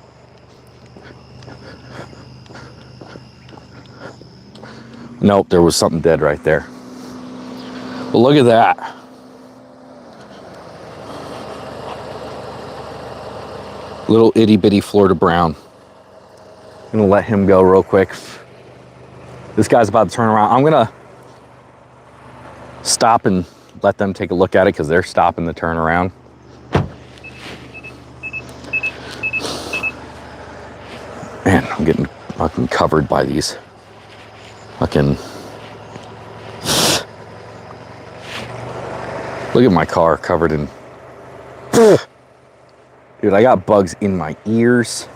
Nope, there was something dead right there. But look at that. Little itty bitty Florida brown. I'm gonna let him go real quick. This guy's about to turn around. I'm gonna stop and let them take a look at it because they're stopping the turnaround. Man, I'm getting fucking covered by these fucking... Look at my car covered in... Dude, I got bugs in my ears.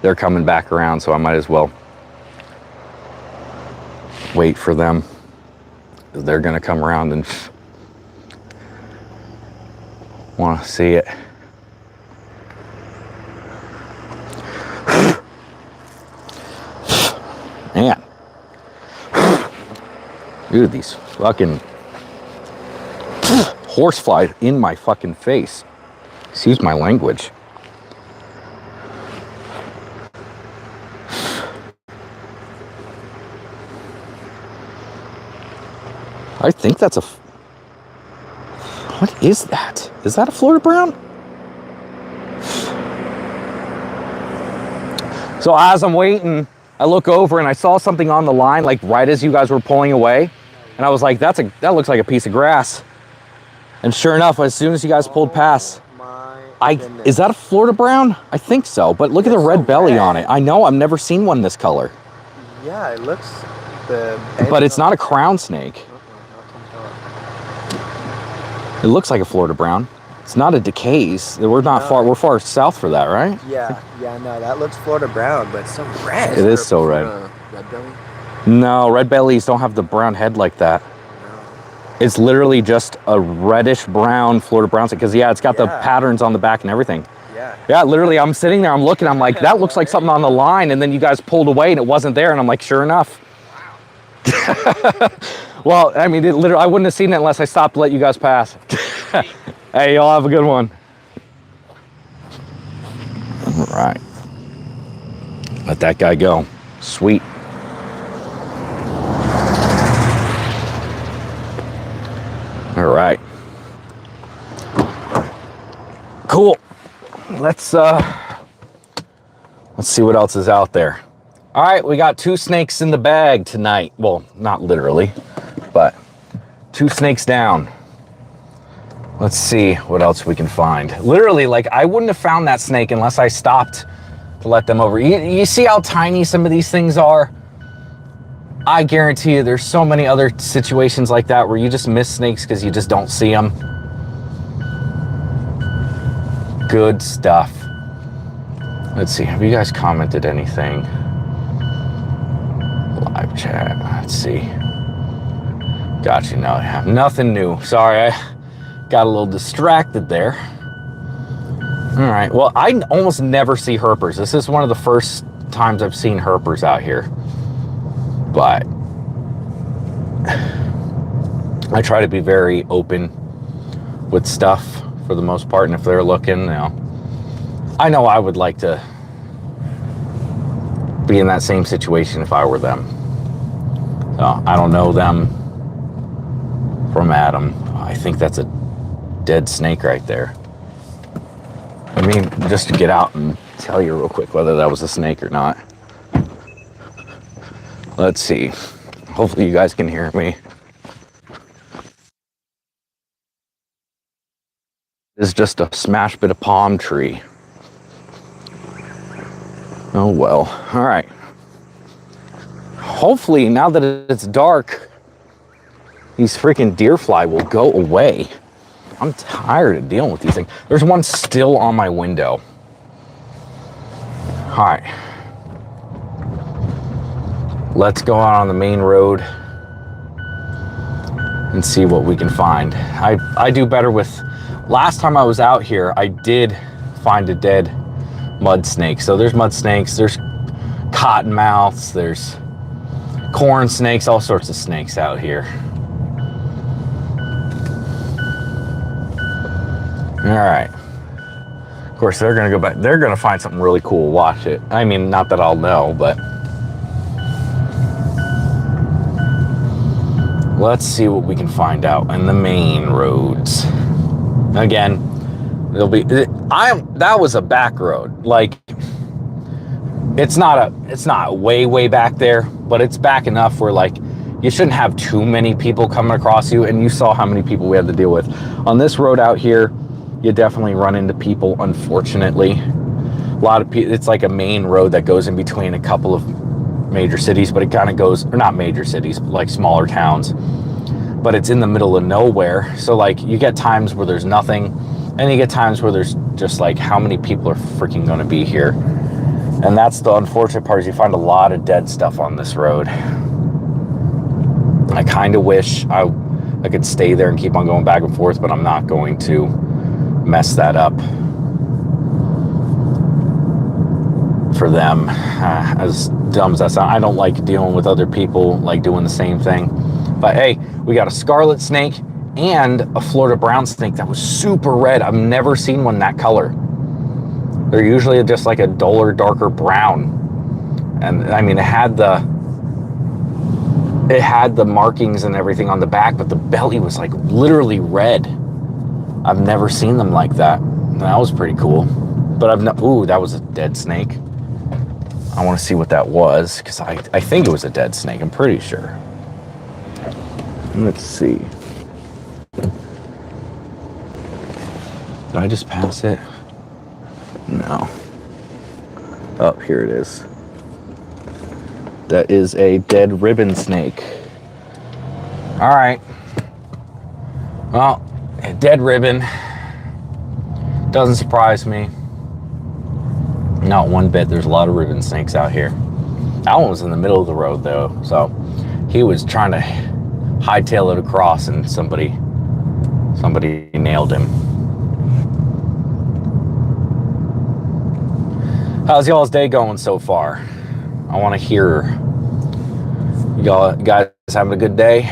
They're coming back around, so I might as well wait for them. They're gonna come around and want to see it. Man. Dude, these fucking horsefly in my fucking face. Excuse my language. I think that's a... What is that? Is that a Florida brown? So as I'm waiting, I look over and I saw something on the line, like right as you guys were pulling away. And I was like, that looks like a piece of grass. And sure enough, as soon as you guys pulled past, is that a Florida brown? I think so, but look at the red belly on it. I know, I've never seen one this color. Yeah, it looks... But it's not a crown snake. It looks like a Florida brown. It's not a decays. We're not far. We're far south for that, right? Yeah, no, that looks Florida brown, but it's so red. It is so red. Red belly? No, red bellies don't have the brown head like that. No. It's literally just a reddish brown Florida brown snake. Because, yeah, it's got the patterns on the back and everything. Yeah. Yeah, literally, I'm sitting there, I'm looking, I'm like, that looks like something on the line. And then you guys pulled away and it wasn't there. And I'm like, sure enough. Wow. Well, I mean, literally, I wouldn't have seen it unless I stopped to let you guys pass. Hey, y'all have a good one. All right. Let that guy go. Sweet. All right. Cool. Let's see what else is out there. All right, we got 2 snakes in the bag tonight. Well, not literally, but 2 snakes down. Let's see what else we can find. Literally, like, I wouldn't have found that snake unless I stopped to let them over. You see how tiny some of these things are? I guarantee you there's so many other situations like that where you just miss snakes because you just don't see them. Good stuff. Let's see, have you guys commented anything? Live chat, let's see. Got you, no, nothing new. Sorry, I got a little distracted there. All right, well, I almost never see herpers. This is one of the first times I've seen herpers out here. But I try to be very open with stuff for the most part, and if they're looking, you know, I know I would like to be in that same situation if I were them. So I don't know them from Adam. I think that's a dead snake right there. I mean, just to get out and tell you real quick whether that was a snake or not. Let's see. Hopefully you guys can hear me. This is just a smashed bit of palm tree. Oh well. All right. Hopefully now that it's dark, these freaking deer fly will go away. I'm tired of dealing with these things. There's one still on my window. All right. Let's go out on the main road and see what we can find. I do better with... Last time I was out here, I did find a dead mud snake. So there's mud snakes, there's cottonmouths, there's corn snakes, all sorts of snakes out here. All right. Of course, they're gonna go back. They're gonna find something really cool. Watch it. I mean, not that I'll know, but let's see what we can find out in the main roads. Again, it'll be. That was a back road. Like, it's not way back there, but it's back enough where, like, you shouldn't have too many people coming across you. And you saw how many people we had to deal with on this road out here. You definitely run into people, unfortunately. A lot of people. It's like a main road that goes in between a couple of major cities, but it kind of goes, or not major cities, but like smaller towns. But it's in the middle of nowhere. So, like, you get times where there's nothing, and you get times where there's just like, how many people are freaking going to be here? And that's the unfortunate part, is you find a lot of dead stuff on this road. I kind of wish I could stay there and keep on going back and forth, but I'm not going to mess that up for them. As dumb as that sounds, I don't like dealing with other people like doing the same thing. But hey, we got a scarlet snake and a Florida brown snake that was super red. I've never seen one that color. They're usually just like a duller, darker brown. And I mean, it had the markings and everything on the back, but the belly was like literally red. I've never seen them like that. That was pretty cool. But ooh, that was a dead snake. I want to see what that was, because I think it was a dead snake. I'm pretty sure. Let's see. Did I just pass it? No. Oh, here it is. That is a dead ribbon snake. All right. Well, a dead ribbon doesn't surprise me. Not one bit. There's a lot of ribbon snakes out here. That one was in the middle of the road, though, so he was trying to hightail it across, and somebody nailed him. How's y'all's day going so far? I want to hear. Y'all guys having a good day?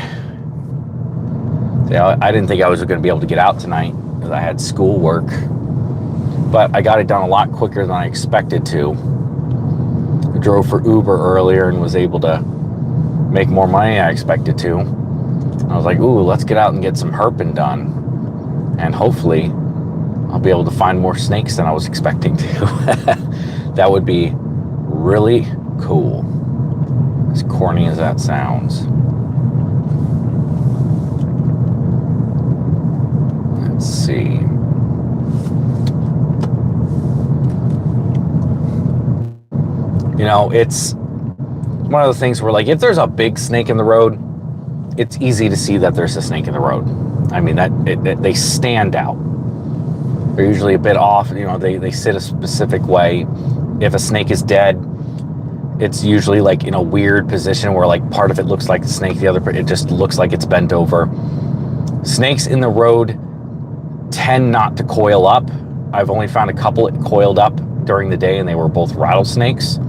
Yeah, I didn't think I was going to be able to get out tonight because I had schoolwork, but I got it done a lot quicker than I expected to. I drove for Uber earlier and was able to make more money than I expected to. I was like, ooh, let's get out and get some herping done, and hopefully I'll be able to find more snakes than I was expecting to. That would be really cool, as corny as that sounds. Let's see. You know, it's one of those things where, like, if there's a big snake in the road, it's easy to see that there's a snake in the road. I mean, they stand out. They're usually a bit off. You know, they sit a specific way. If a snake is dead, it's usually like in a weird position where, like, part of it looks like the snake, the other, it just looks like it's bent over. Snakes in the road tend not to coil up. I've only found a couple that coiled up during the day, and they were both rattlesnakes,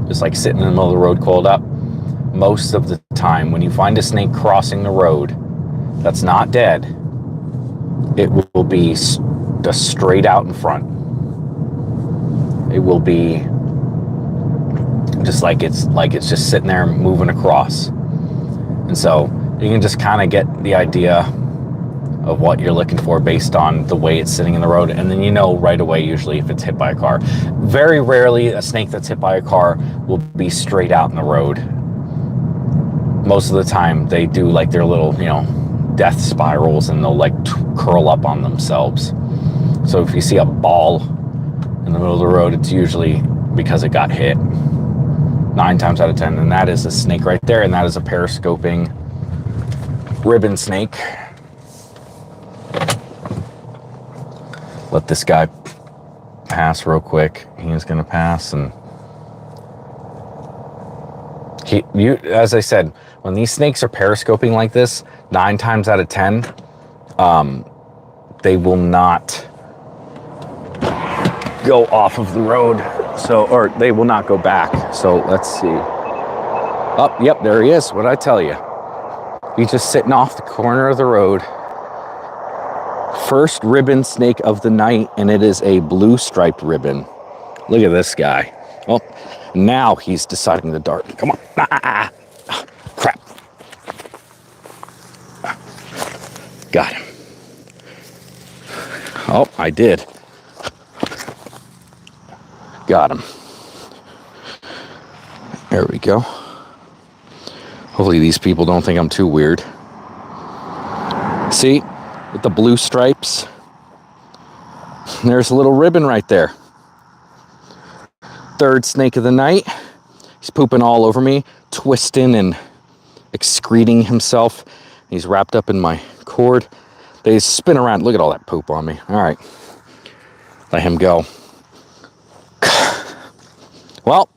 just like sitting in the middle of the road coiled up. Most of the time, when you find a snake crossing the road that's not dead, it will be just straight out in front. It will be just like it's just sitting there moving across. And so you can just kind of get the idea of what you're looking for based on the way it's sitting in the road. And then you know right away usually if it's hit by a car. Very rarely a snake that's hit by a car will be straight out in the road. Most of the time they do like their little, death spirals, and they'll like curl up on themselves. So if you see a ball in the middle of the road, it's usually because it got hit 9 times out of 10. And that is a snake right there. And that is a periscoping ribbon snake. Let this guy pass real quick. He's going to pass, and as I said, when these snakes are periscoping like this, 9 times out of 10, they will not go off of the road. Or they will not go back. So let's see. Oh, yep, there he is. What'd I tell you? He's just sitting off the corner of the road. First ribbon snake of the night, and it is a blue striped ribbon. Look at this guy. Oh, now he's deciding to dart. Come on. Ah, crap. Got him. Oh, I did. Got him. There we go. Hopefully these people don't think I'm too weird. See, with the blue stripes, there's a little ribbon right there. Third snake of the night. He's pooping all over me, twisting and excreting himself. He's wrapped up in my cord. They spin around. Look at all that poop on me. All right. Let him go. Well,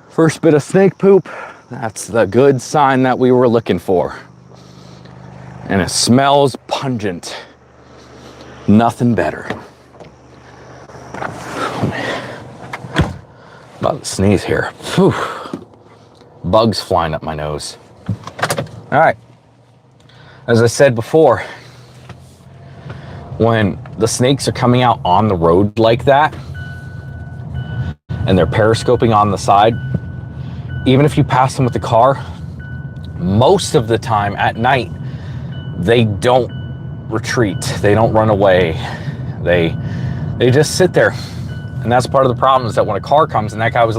first bit of snake poop. That's the good sign that we were looking for. And it smells pungent. Nothing better. About to sneeze here. Whew. Bugs flying up my nose. All right. As I said before, when the snakes are coming out on the road like that, and they're periscoping on the side, even if you pass them with the car, most of the time at night, they don't retreat. They don't run away. They just sit there. And that's part of the problem, is that when a car comes, and that guy was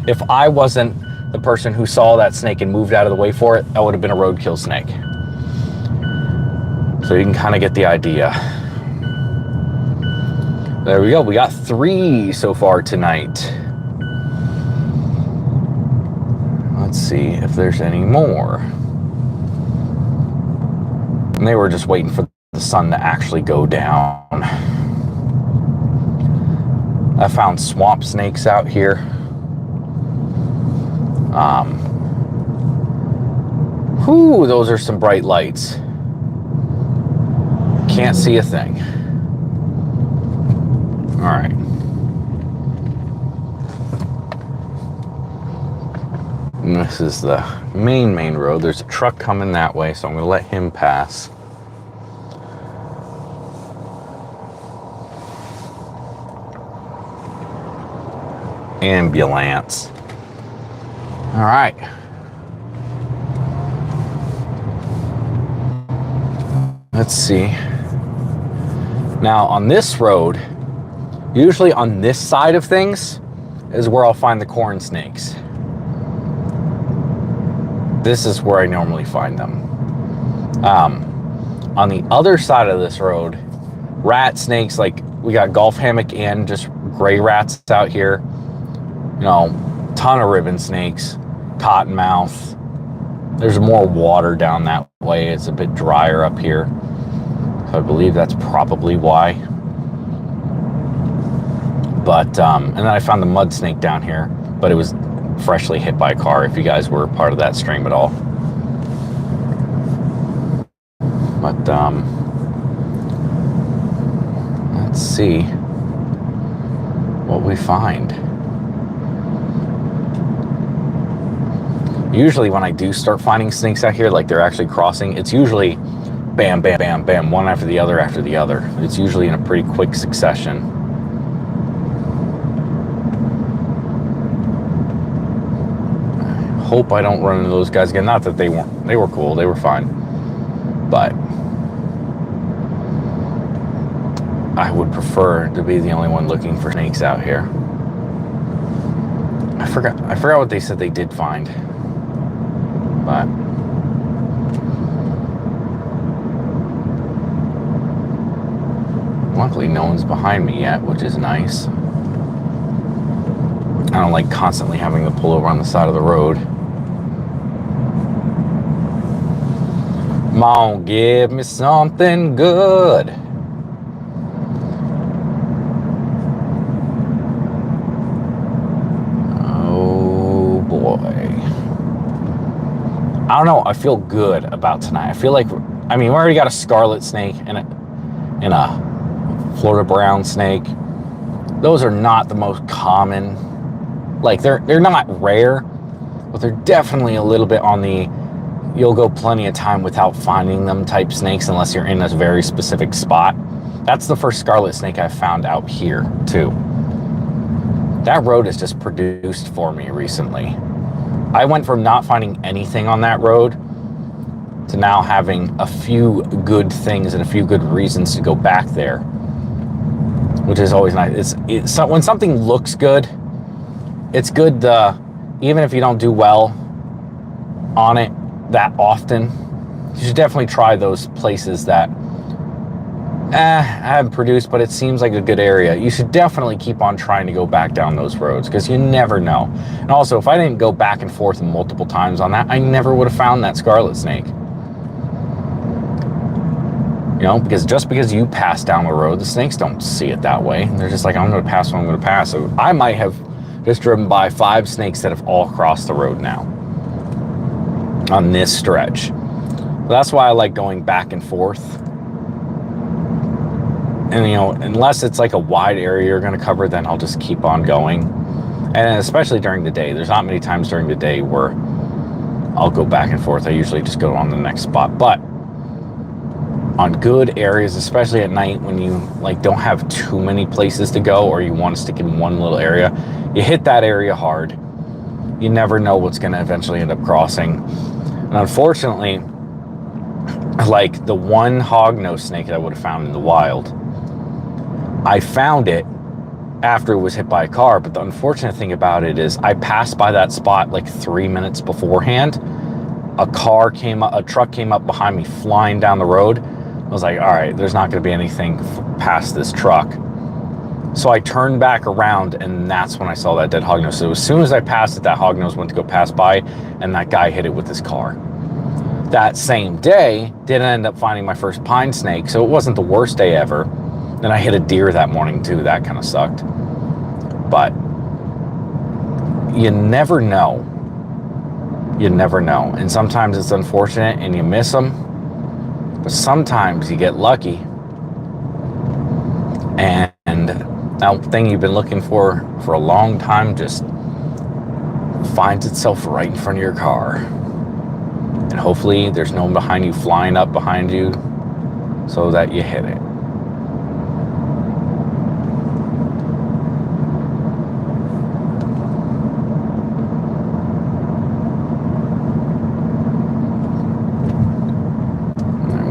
if I wasn't the person who saw that snake and moved out of the way for it, that would have been a roadkill snake. So you can kind of get the idea. There we go. We got 3 so far tonight. Let's see if there's any more. And they were just waiting for the sun to actually go down. I found swamp snakes out here. Those are some bright lights. Can't see a thing. All right. And this is the main road. There's a truck coming that way, so I'm going to let him pass. Ambulance. All right. Let's see. Now on this road, usually on this side of things is where I'll find the corn snakes. This is where I normally find them. On the other side of this road, rat snakes, like we got golf hammock and just gray rats out here. Ton of ribbon snakes, cottonmouth. There's more water down that way. It's a bit drier up here. So I believe that's probably why. But, and then I found the mud snake down here, but it was freshly hit by a car, if you guys were part of that stream at all. But, let's see what we find. Usually when I do start finding snakes out here, like they're actually crossing, it's usually bam, bam, bam, bam, one after the other after the other. It's usually in a pretty quick succession. Hope I don't run into those guys again. Not that they weren't. They were cool. They were fine. But I would prefer to be the only one looking for snakes out here. I forgot what they said they did find. But luckily no one's behind me yet, which is nice. I don't like constantly having to pull over on the side of the road. Come on, give me something good. Oh boy. I don't know, I feel good about tonight. I feel like, I mean, we already got a scarlet snake and a Florida brown snake. Those are not the most common. Like, they're not rare, but they're definitely a little bit on the you'll go plenty of time without finding them type snakes unless you're in a very specific spot. That's the first scarlet snake I've found out here too. That road has just produced for me recently. I went from not finding anything on that road to now having a few good things and a few good reasons to go back there, which is always nice. When something looks good, it's good even if you don't do well on it that often. You should definitely try those places that haven't produced, but it seems like a good area. You should definitely keep on trying to go back down those roads because you never know. And also, if I didn't go back and forth multiple times on that, I never would have found that scarlet snake. You know, because just because you pass down the road, the snakes don't see it that way. They're just like, I'm going to pass what I'm going to pass. So I might have just driven by 5 snakes that have all crossed the road now on this stretch. That's why I like going back and forth. And, you know, unless it's like a wide area you're going to cover, then I'll just keep on going. And especially during the day, there's not many times during the day where I'll go back and forth. I usually just go on the next spot. But on good areas, especially at night when you like don't have too many places to go or you want to stick in one little area, you hit that area hard. You never know what's going to eventually end up crossing. And unfortunately, like the one hognose snake that I would have found in the wild, I found it after it was hit by a car. But the unfortunate thing about it is I passed by that spot like 3 minutes beforehand. A truck came up behind me flying down the road. I was like, all right, there's not going to be anything past this truck. So I turned back around, and that's when I saw that dead hognose. So as soon as I passed it, that hognose went to go pass by, and that guy hit it with his car. That same day, didn't end up finding my first pine snake, so it wasn't the worst day ever. Then I hit a deer that morning too. That kind of sucked. But you never know. You never know. And sometimes it's unfortunate and you miss them. But sometimes you get lucky. And that thing you've been looking for a long time just finds itself right in front of your car. And hopefully there's no one behind you flying up behind you so that you hit it.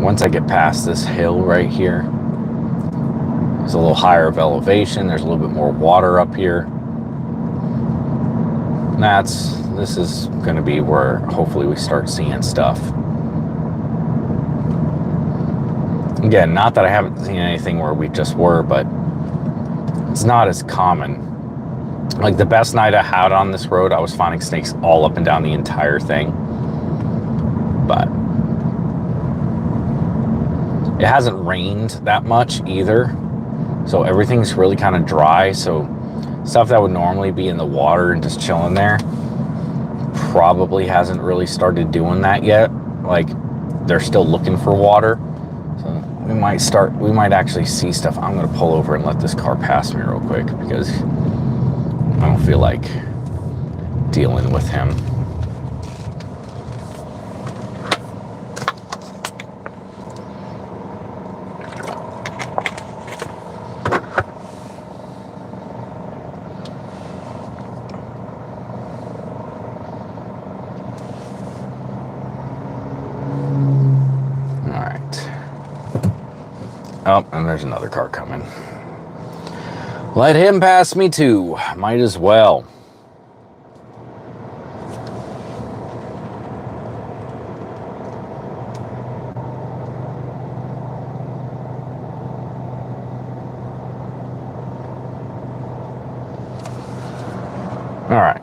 Once I get past this hill right here, there's a little higher of elevation. There's a little bit more water up here. This is going to be where hopefully we start seeing stuff. Again, not that I haven't seen anything where we just were, but it's not as common. Like the best night I had on this road, I was finding snakes all up and down the entire thing. But it hasn't rained that much either, so everything's really kind of dry. So stuff that would normally be in the water and just chilling there probably hasn't really started doing that yet. Like they're still looking for water, so we might actually see stuff. I'm gonna pull over and let this car pass me real quick because I don't feel like dealing with him. Oh, and there's another car coming. Let him pass me too. Might as well. All right.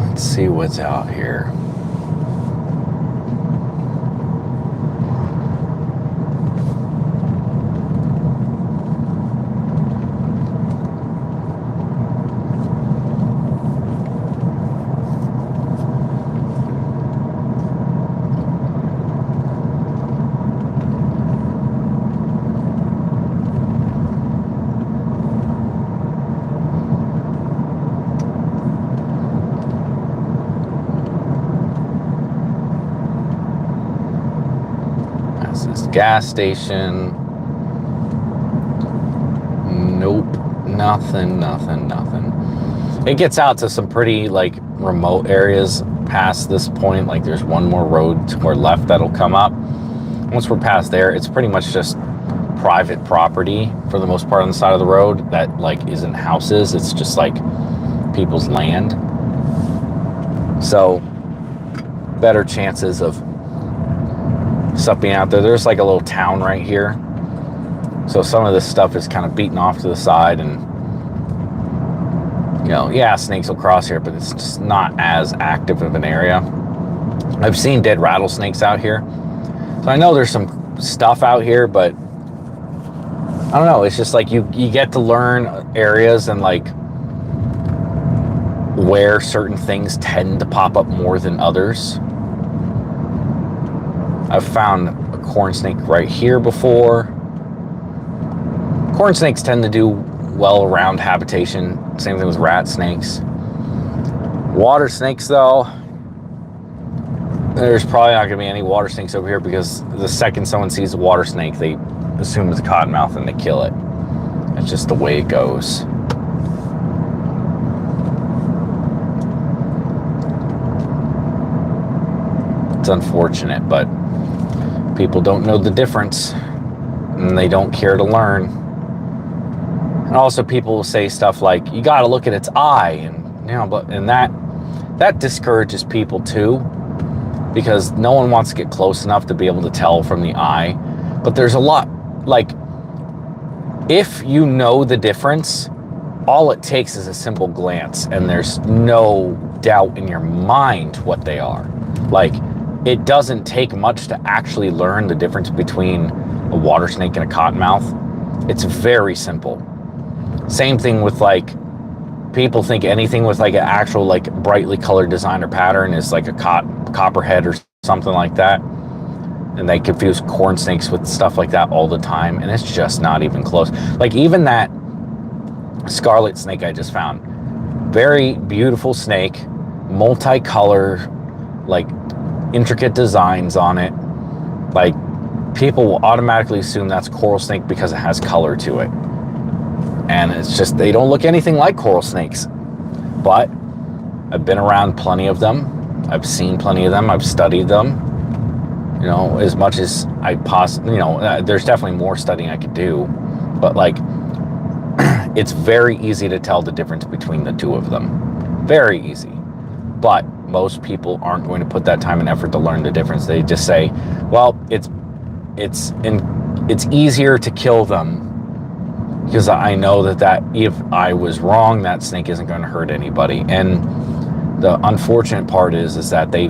Let's see what's out here. Gas station. Nope. Nothing. It gets out to some pretty like remote areas past this point. Like there's one more road to our left that'll come up. Once we're past there, it's pretty much just private property for the most part on the side of the road that like isn't houses. It's just like people's land. So better chances of stuff being out there. There's like a little town right here, so some of this stuff is kind of beaten off to the side, and you know, yeah, snakes will cross here, but it's just not as active of an area. I've seen dead rattlesnakes out here, so I know there's some stuff out here, but I don't know, it's just like you get to learn areas and like where certain things tend to pop up more than others. I've found a corn snake right here before. Corn snakes tend to do well around habitation. Same thing with rat snakes. Water snakes, though, there's probably not going to be any water snakes over here because the second someone sees a water snake, they assume it's a cottonmouth and they kill it. That's just the way it goes. It's unfortunate, but people don't know the difference and they don't care to learn. And also people will say stuff like, you got to look at its eye, and you know, but and that discourages people too, because no one wants to get close enough to be able to tell from the eye. But there's a lot, like, if you know the difference, all it takes is a simple glance and there's no doubt in your mind what they are. Like, it doesn't take much to actually learn the difference between a water snake and a cottonmouth. It's very simple. Same thing with, like, people think anything with like an actual like brightly colored design or pattern is like a copperhead or something like that. And they confuse corn snakes with stuff like that all the time. And it's just not even close. Like even that scarlet snake I just found, very beautiful snake, multicolor, like intricate designs on it. Like people will automatically assume that's coral snake because it has color to it. And it's just, they don't look anything like coral snakes. But I've been around plenty of them. I've seen plenty of them. I've studied them. You know, as much as I possibly, you know, there's definitely more studying I could do. But like, it's very easy to tell the difference between the two of them. Very easy. But most people aren't going to put that time and effort to learn the difference. They just say, well, it's easier to kill them because I know that if I was wrong, that snake isn't going to hurt anybody. And the unfortunate part is that they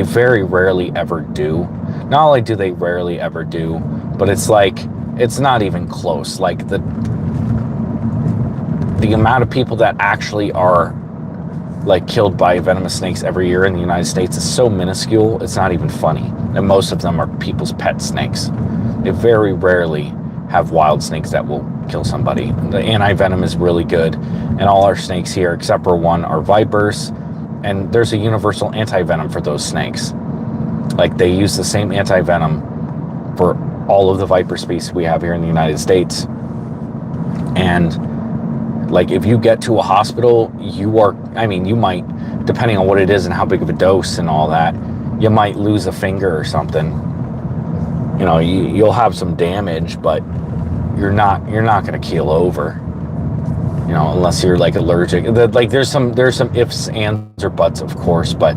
very rarely ever do. Not only do they rarely ever do, but it's like, it's not even close. Like the amount of people that actually are like killed by venomous snakes every year in the United States is so minuscule, it's not even funny. And most of them are people's pet snakes. They very rarely have wild snakes that will kill somebody. The anti-venom is really good, and all our snakes here, except for one, are vipers, and there's a universal anti-venom for those snakes. Like, they use the same anti-venom for all of the viper species we have here in the United States. And like, if you get to a hospital, you might, depending on what it is and how big of a dose and all that, you might lose a finger or something. You know, you'll have some damage, but you're not going to keel over. You know, unless you're like allergic. Like, there's some ifs, ands, or buts, of course, but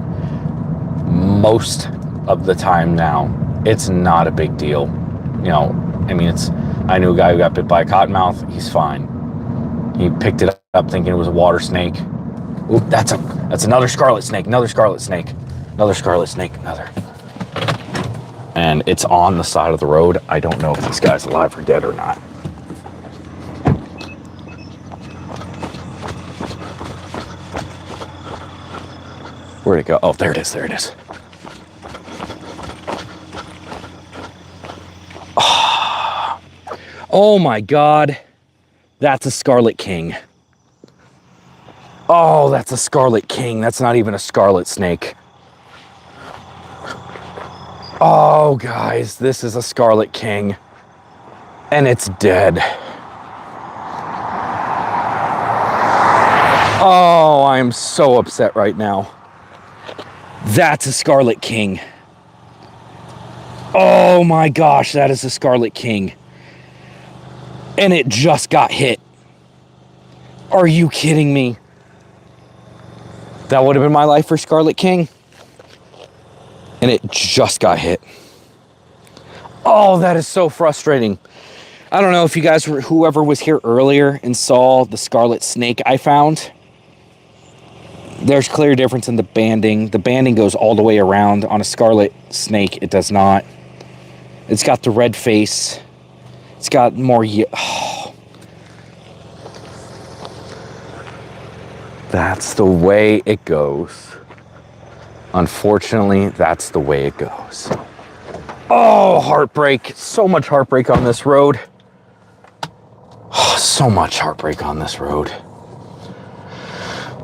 most of the time now, it's not a big deal. You know, I mean, I knew a guy who got bit by a cottonmouth. He's fine. He picked it up thinking it was a water snake. Ooh, that's another scarlet snake. Another scarlet snake. Another scarlet snake. Another. And it's on the side of the road. I don't know if this guy's alive or dead or not. Where'd it go? Oh, there it is. There it is. Oh my God. That's a scarlet king. Oh, that's a scarlet king. That's not even a scarlet snake. Oh, guys, this is a scarlet king. And it's dead. Oh, I am so upset right now. That's a scarlet king. Oh my gosh, that is a scarlet king. And it just got hit. Are you kidding me? That would have been my life for Scarlet King. And it just got hit. Oh, that is so frustrating. I don't know if you guys, whoever was here earlier and saw the scarlet snake I found. There's clear difference in the banding. The banding goes all the way around. On a scarlet snake, it does not. It's got the red face. It's got more... Oh. That's the way it goes. Unfortunately, that's the way it goes. Oh, heartbreak. So much heartbreak on this road. Oh, so much heartbreak on this road.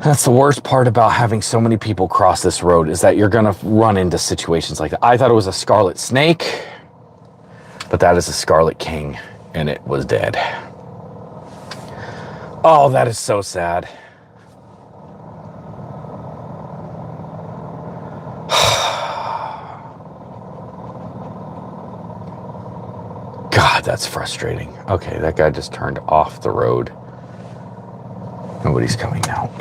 That's the worst part about having so many people cross this road, is that you're going to run into situations like that. I thought it was a scarlet snake, but that is a scarlet king, and it was dead. Oh, that is so sad. God, that's frustrating. Okay, that guy just turned off the road. Nobody's coming now.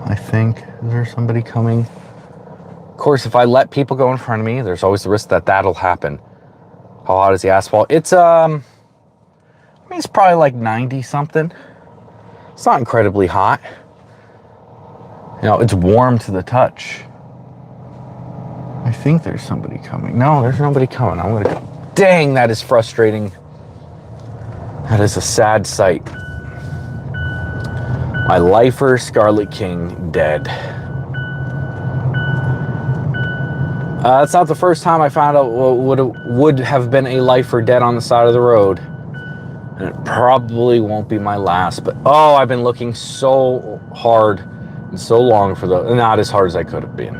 I think, is there somebody coming? Of course, if I let people go in front of me, there's always the risk that that'll happen. How hot is the asphalt? It's, I mean, it's probably like 90 something. It's not incredibly hot. You know, it's warm to the touch. I think there's somebody coming. No, there's nobody coming. I'm gonna go. Dang, that is frustrating. That is a sad sight. My lifer, Scarlet King, dead. That's not the first time I found out what would have been a lifer dead on the side of the road. And it probably won't be my last, but oh, I've been looking so hard and so long for not as hard as I could have been.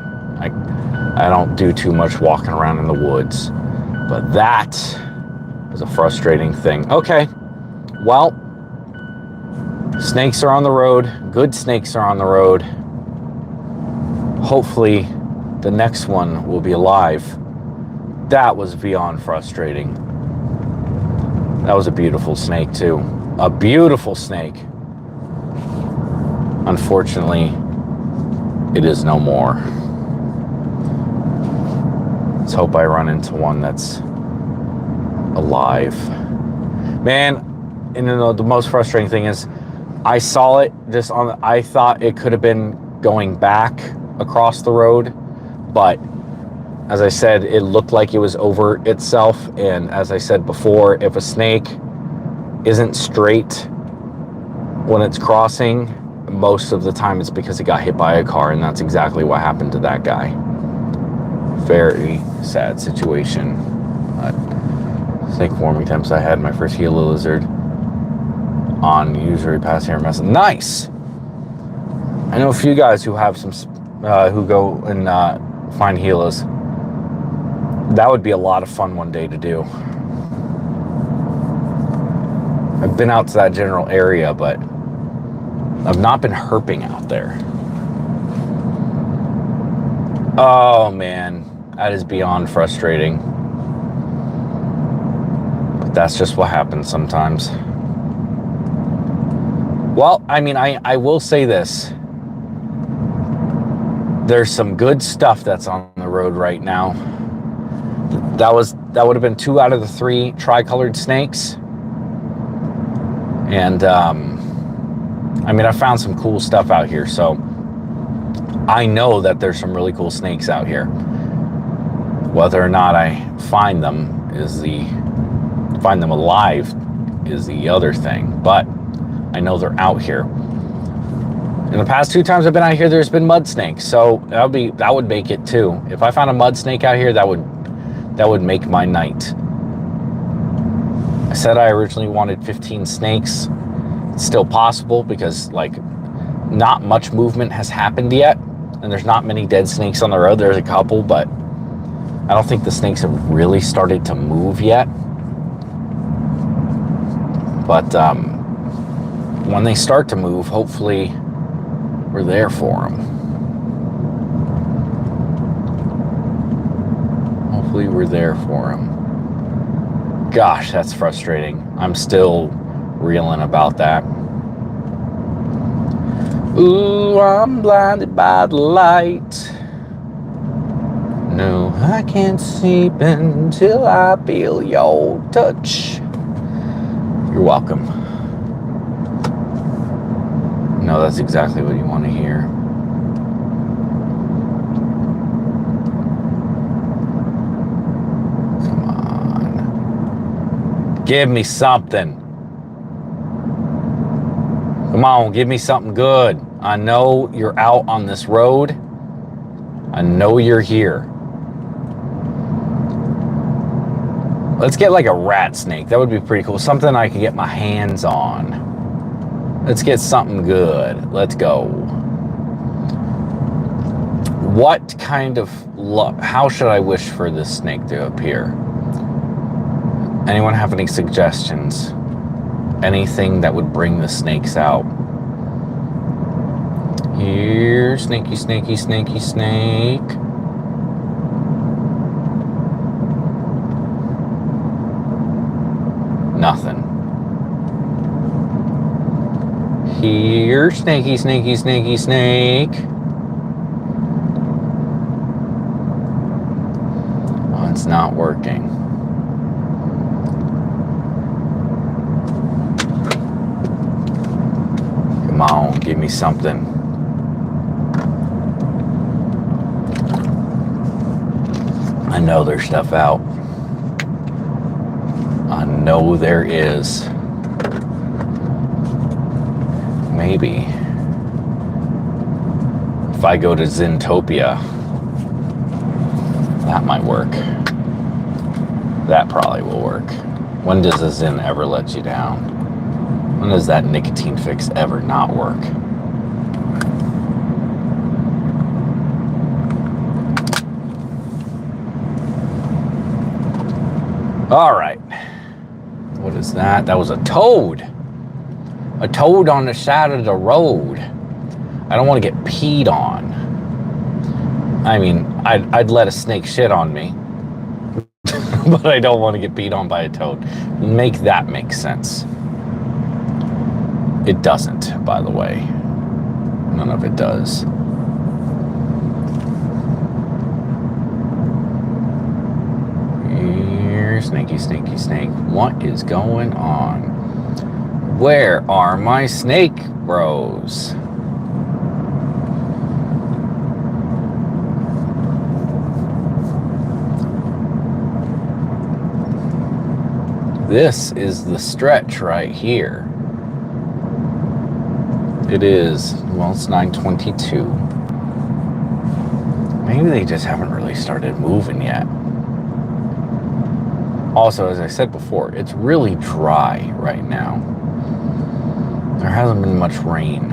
I don't do too much walking around in the woods, but that was a frustrating thing. Okay, well, snakes are on the road. Good snakes are on the road. Hopefully, the next one will be alive. That was beyond frustrating. That was a beautiful snake, too. A beautiful snake. Unfortunately, it is no more. Let's hope I run into one that's alive. Man, and you know, the most frustrating thing is I saw it just on I thought it could have been going back across the road, but as I said, it looked like it was over itself. And as I said before, if a snake isn't straight when it's crossing, most of the time it's because it got hit by a car, and that's exactly what happened to that guy. Very sad situation. Snake forming temps. I had my first Gila lizard on usually past here mess. Nice. I know a few guys who have some who go and find Gilas. That would be a lot of fun one day to do. I've been out to that general area, but I've not been herping out there. Oh man, that is beyond frustrating. But that's just what happens sometimes. Well, I mean, I will say this. There's some good stuff that's on the road right now. That would have been 2 out of the 3 tricolored snakes. And I mean, I found some cool stuff out here, so I know that there's some really cool snakes out here. Whether or not I find them alive is the other thing, but I know they're out here. In the past 2 times I've been out here, there's been mud snakes, so that would make it too. If I found a mud snake out here, that would make my night. I said I originally wanted 15 snakes. It's still possible because like not much movement has happened yet, and there's not many dead snakes on the road. There's a couple, but I don't think the snakes have really started to move yet. But when they start to move, hopefully we're there for them. Hopefully we're there for them. Gosh, that's frustrating. I'm still reeling about that. Ooh, I'm blinded by the light. No, I can't sleep until I feel your touch. You're welcome. No, that's exactly what you want to hear. Come on. Give me something. Come on, give me something good. I know you're out on this road. I know you're here. Let's get like a rat snake. That would be pretty cool. Something I could get my hands on. Let's get something good. Let's go. What kind of luck? How should I wish for this snake to appear? Anyone have any suggestions? Anything that would bring the snakes out? Here, snaky, snaky, snaky, snake. Nothing. Here, snaky, snaky, snaky, snake. Oh, it's not working. Come on, give me something. I know there's stuff out. I know there is. Maybe. If I go to Zentopia, that might work. That probably will work. When does a Zen ever let you down? When does that nicotine fix ever not work? All right. What is that? That was a toad. A toad on the side of the road. I don't want to get peed on. I mean, I'd let a snake shit on me. But I don't want to get peed on by a toad. Make that make sense. It doesn't, by the way. None of it does. Here, snaky, snaky, snake. What is going on? Where are my snake bros? This is the stretch right here. It is, well, it's 9:22. Maybe they just haven't really started moving yet. Also, as I said before, it's really dry right now. There hasn't been much rain,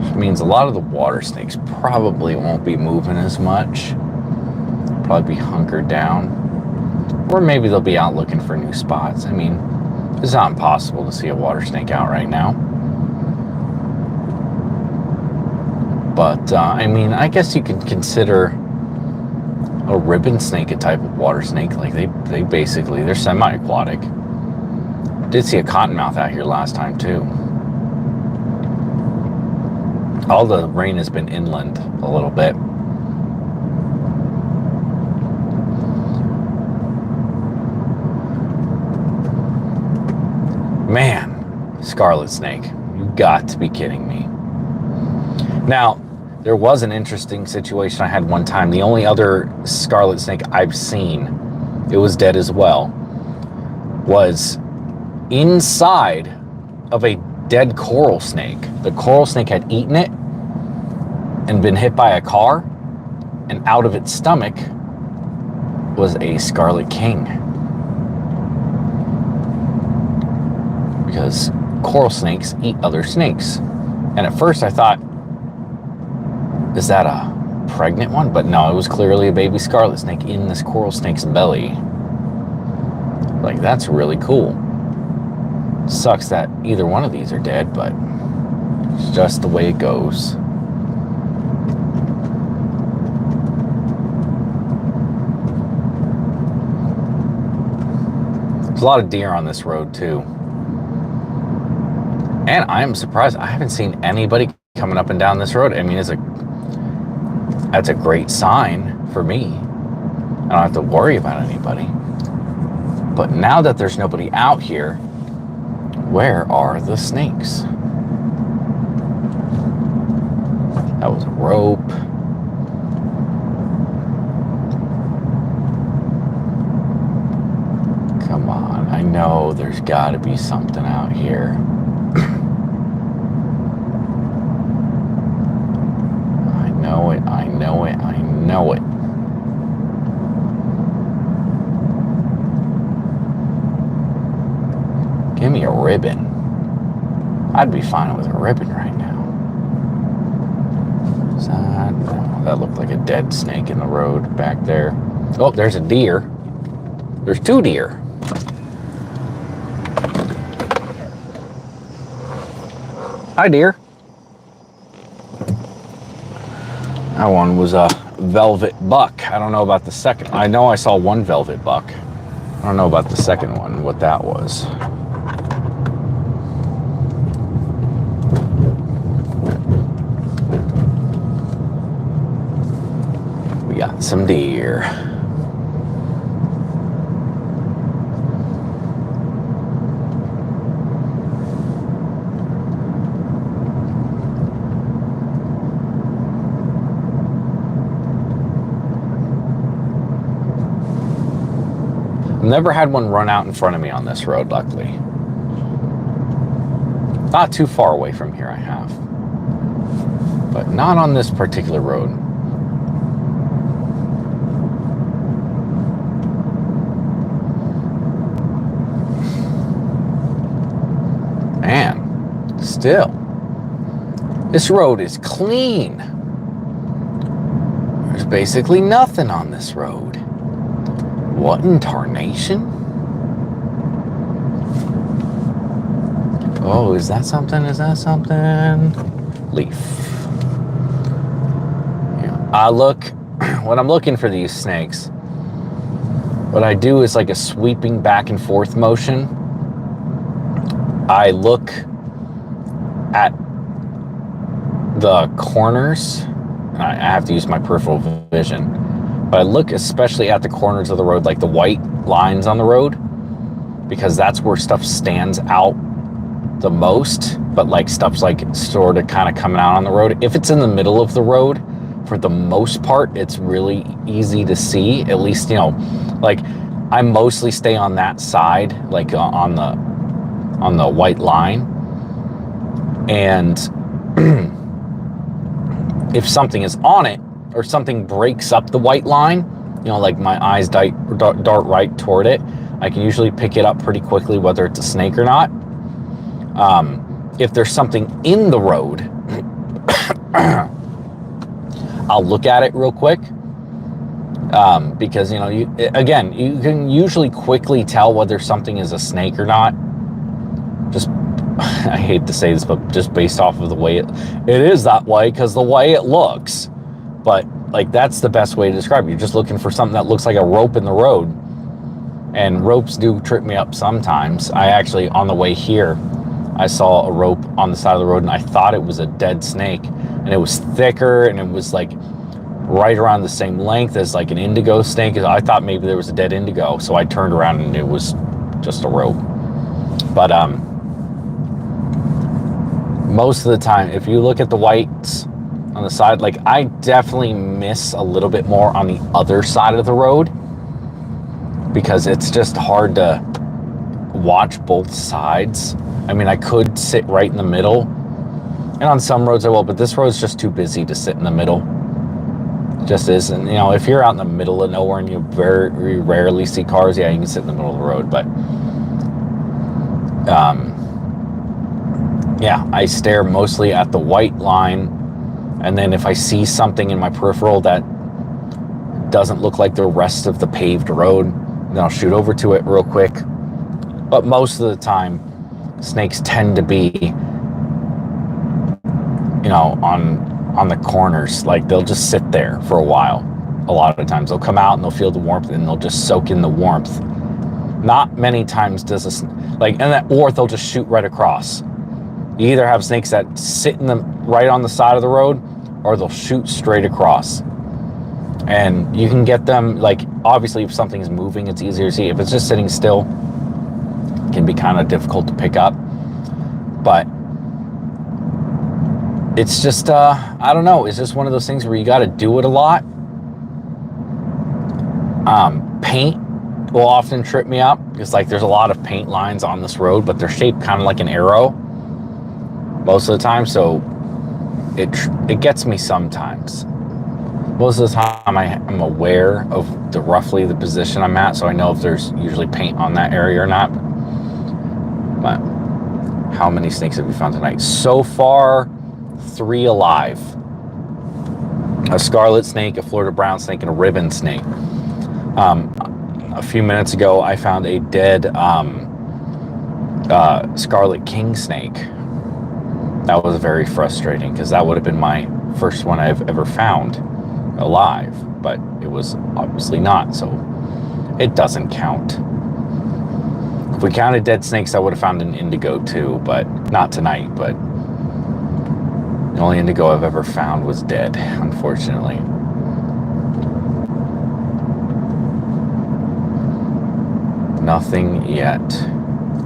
which means a lot of the water snakes probably won't be moving as much. Probably be hunkered down. Or maybe they'll be out looking for new spots. I mean, it's not impossible to see a water snake out right now. But, I mean, I guess you could consider a ribbon snake a type of water snake. Like, they basically, they're semi-aquatic. Did see a cottonmouth out here last time, too. All the rain has been inland a little bit. Man, scarlet snake, you got to be kidding me. Now, there was an interesting situation I had one time. The only other scarlet snake I've seen, it was dead as well, was inside of a dead coral snake. The coral snake had eaten it and been hit by a car, and out of its stomach was a scarlet king. Because coral snakes eat other snakes. And at first I thought, is that a pregnant one? But no, it was clearly a baby scarlet snake in this coral snake's belly. Like, that's really cool. Sucks that either one of these are dead, but it's just the way it goes. There's a lot of deer on this road too. And I am surprised I haven't seen anybody coming up and down this road. I mean, that's a great sign for me. I don't have to worry about anybody. But now that there's nobody out here, where are the snakes? That was a rope. Come on, I know there's got to be something out here. I know it, I know it, I know it. Give me a ribbon. I'd be fine with a ribbon right now. That looked like a dead snake in the road back there. Oh, there's a deer. There's two deer. Hi, deer. That one was a velvet buck. I don't know about the second. I know I saw one velvet buck. I don't know about the second one, what that was. We got some deer. Never had one run out in front of me on this road, luckily. Not too far away from here, I have. But not on this particular road. Man, still. This road is clean. There's basically nothing on this road. What in tarnation? Oh, is that something? Is that something? Leaf. Yeah. I look, when I'm looking for these snakes, what I do is like a sweeping back and forth motion. I look at the corners. I have to use my peripheral vision. But I look especially at the corners of the road, like the white lines on the road, because that's where stuff stands out the most. But like stuff's like sort of kind of coming out on the road. If it's in the middle of the road, for the most part, it's really easy to see. At least, you know, like I mostly stay on that side, like on the white line. And if something is on it, or something breaks up the white line, you know, like my eyes dart right toward it, I can usually pick it up pretty quickly, whether it's a snake or not. If there's something in the road, I'll look at it real quick. Because, you know, you can usually quickly tell whether something is a snake or not. Just, I hate to say this, but just based off of the way it is that way, because the way it looks. But, like, that's the best way to describe it. You're just looking for something that looks like a rope in the road. And ropes do trip me up sometimes. I actually, on the way here, I saw a rope on the side of the road, and I thought it was a dead snake. And it was thicker, and it was, like, right around the same length as, like, an indigo snake. I thought maybe there was a dead indigo, so I turned around, and it was just a rope. But, most of the time, if you look at the whites on the side, like, I definitely miss a little bit more on the other side of the road, because it's just hard to watch both sides. I mean, I could sit right in the middle, and on some roads I will, but this road's just too busy to sit in the middle. It just is. And, you know, if you're out in the middle of nowhere and you very rarely see cars, yeah, you can sit in the middle of the road. But yeah, I stare mostly at the white line, and then if I see something in my peripheral that doesn't look like the rest of the paved road, then I'll shoot over to it real quick. But most of the time, snakes tend to be, you know, on the corners. Like, they'll just sit there for a while. A lot of times they'll come out and they'll feel the warmth, and they'll just soak in the warmth. Not many times does or they'll just shoot right across. You either have snakes that sit right on the side of the road, or they'll shoot straight across. And you can get them, like, obviously if something's moving, it's easier to see. If it's just sitting still, it can be kind of difficult to pick up. But it's just, I don't know. It's just one of those things where you got to do it a lot. Paint will often trip me up, because, like, there's a lot of paint lines on this road, but they're shaped kind of like an arrow most of the time, so it gets me sometimes. Most of the time I'm aware of roughly the position I'm at, so I know if there's usually paint on that area or not. But how many snakes have we found tonight? So far, 3 alive. A scarlet snake, a Florida brown snake, and a ribbon snake. A few minutes ago, I found a dead scarlet king snake. That was very frustrating, because that would have been my first one I've ever found alive, but it was obviously not, so it doesn't count. If we counted dead snakes, I would have found an indigo too, but not tonight. But the only indigo I've ever found was dead, unfortunately. Nothing yet.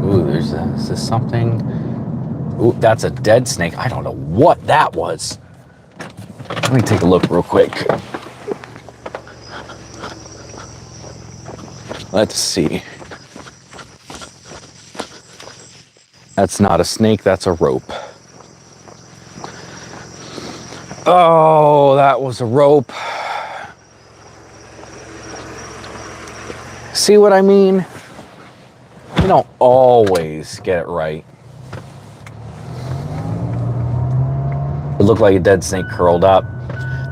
Ooh, is this something? Ooh, that's a dead snake. I don't know what that was. Let me take a look real quick. Let's see. That's not a snake, that's a rope. Oh, that was a rope. See what I mean? You don't always get it right. It looked like a dead snake curled up.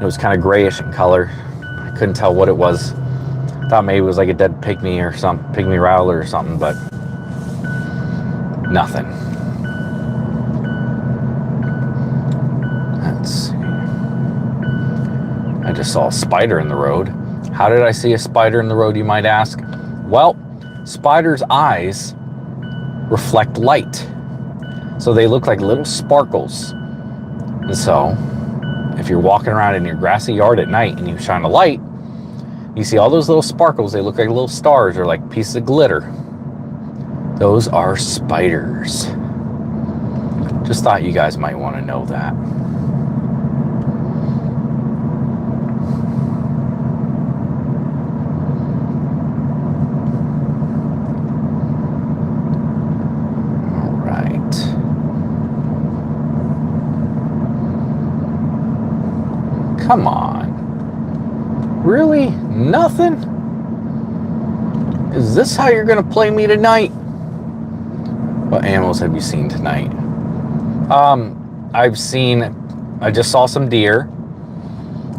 It was kind of grayish in color. I couldn't tell what it was. Thought maybe it was like a dead pygmy or something, pygmy rattler or something, but nothing. Let's see. I just saw a spider in the road. How did I see a spider in the road, you might ask? Well, spiders' eyes reflect light. So they look like little sparkles. And so, if you're walking around in your grassy yard at night and you shine a light, you see all those little sparkles. They look like little stars or like pieces of glitter. Those are spiders. Just thought you guys might want to know that. Come on. Really? Nothing? Is this how you're gonna play me tonight? What animals have you seen tonight? I just saw some deer.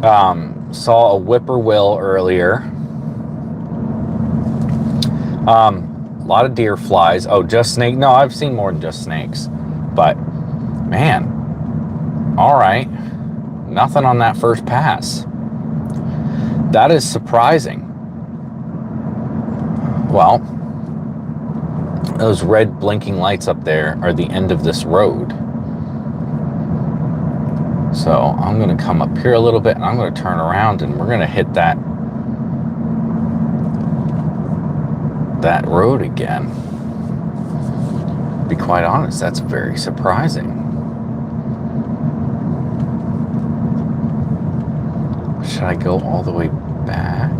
Saw a whippoorwill earlier. A lot of deer flies. Oh, just snake? No, I've seen more than just snakes. But, man, all right. Nothing on that first pass. That is surprising. Well, those red blinking lights up there are the end of this road. So I'm going to come up here a little bit and I'm going to turn around and we're going to hit that road again. To be quite honest, that's very surprising. Should I go all the way back?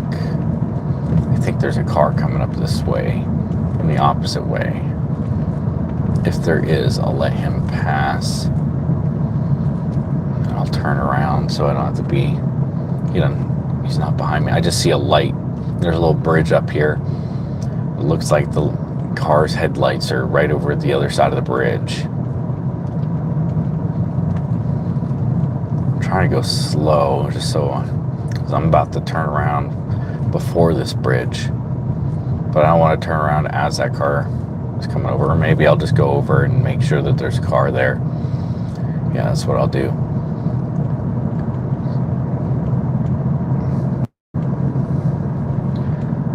I think there's a car coming up this way, from the opposite way. If there is, I'll let him pass. And I'll turn around so I don't have to be, he's not behind me. I just see a light. There's a little bridge up here. It looks like the car's headlights are right over the other side of the bridge. I'm trying to go slow, just so, because I'm about to turn around before this bridge, but I don't want to turn around as that car is coming over. Or maybe I'll just go over and make sure that there's a car there. Yeah, that's what I'll do.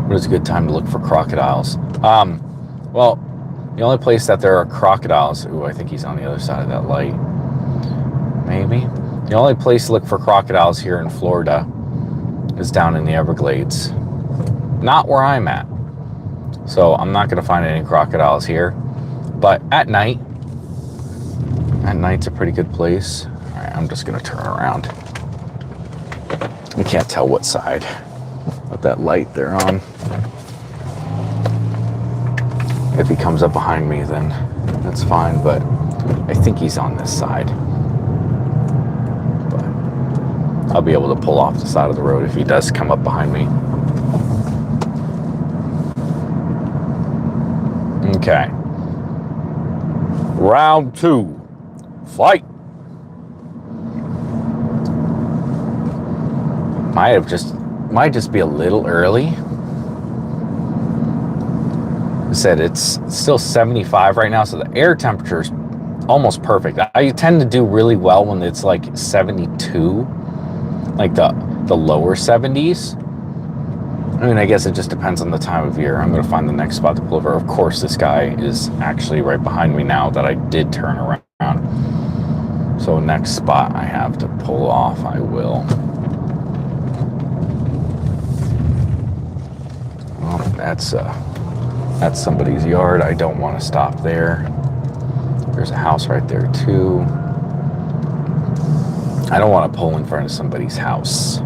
What is a good time to look for crocodiles? Well, the only place that there are crocodiles, ooh, I think he's on the other side of that light. Maybe. The only place to look for crocodiles here in Florida is down in the Everglades. Not where I'm at. So I'm not going to find any crocodiles here. But at night's a pretty good place. All right, I'm just going to turn around. You can't tell what side of that light they're on. If he comes up behind me, then that's fine. But I think he's on this side. I'll be able to pull off the side of the road if he does come up behind me. Okay. Round 2. Fight. Might just be a little early. I said it's still 75 right now, so the air temperature is almost perfect. I tend to do really well when it's like 72. Like the lower 70s. I mean, I guess it just depends on the time of year. I'm going to find the next spot to pull over. Of course, this guy is actually right behind me now that I did turn around. So next spot I have to pull off, I will. Well, that's somebody's yard. I don't want to stop there. There's a house right there too. I don't want to pull in front of somebody's house.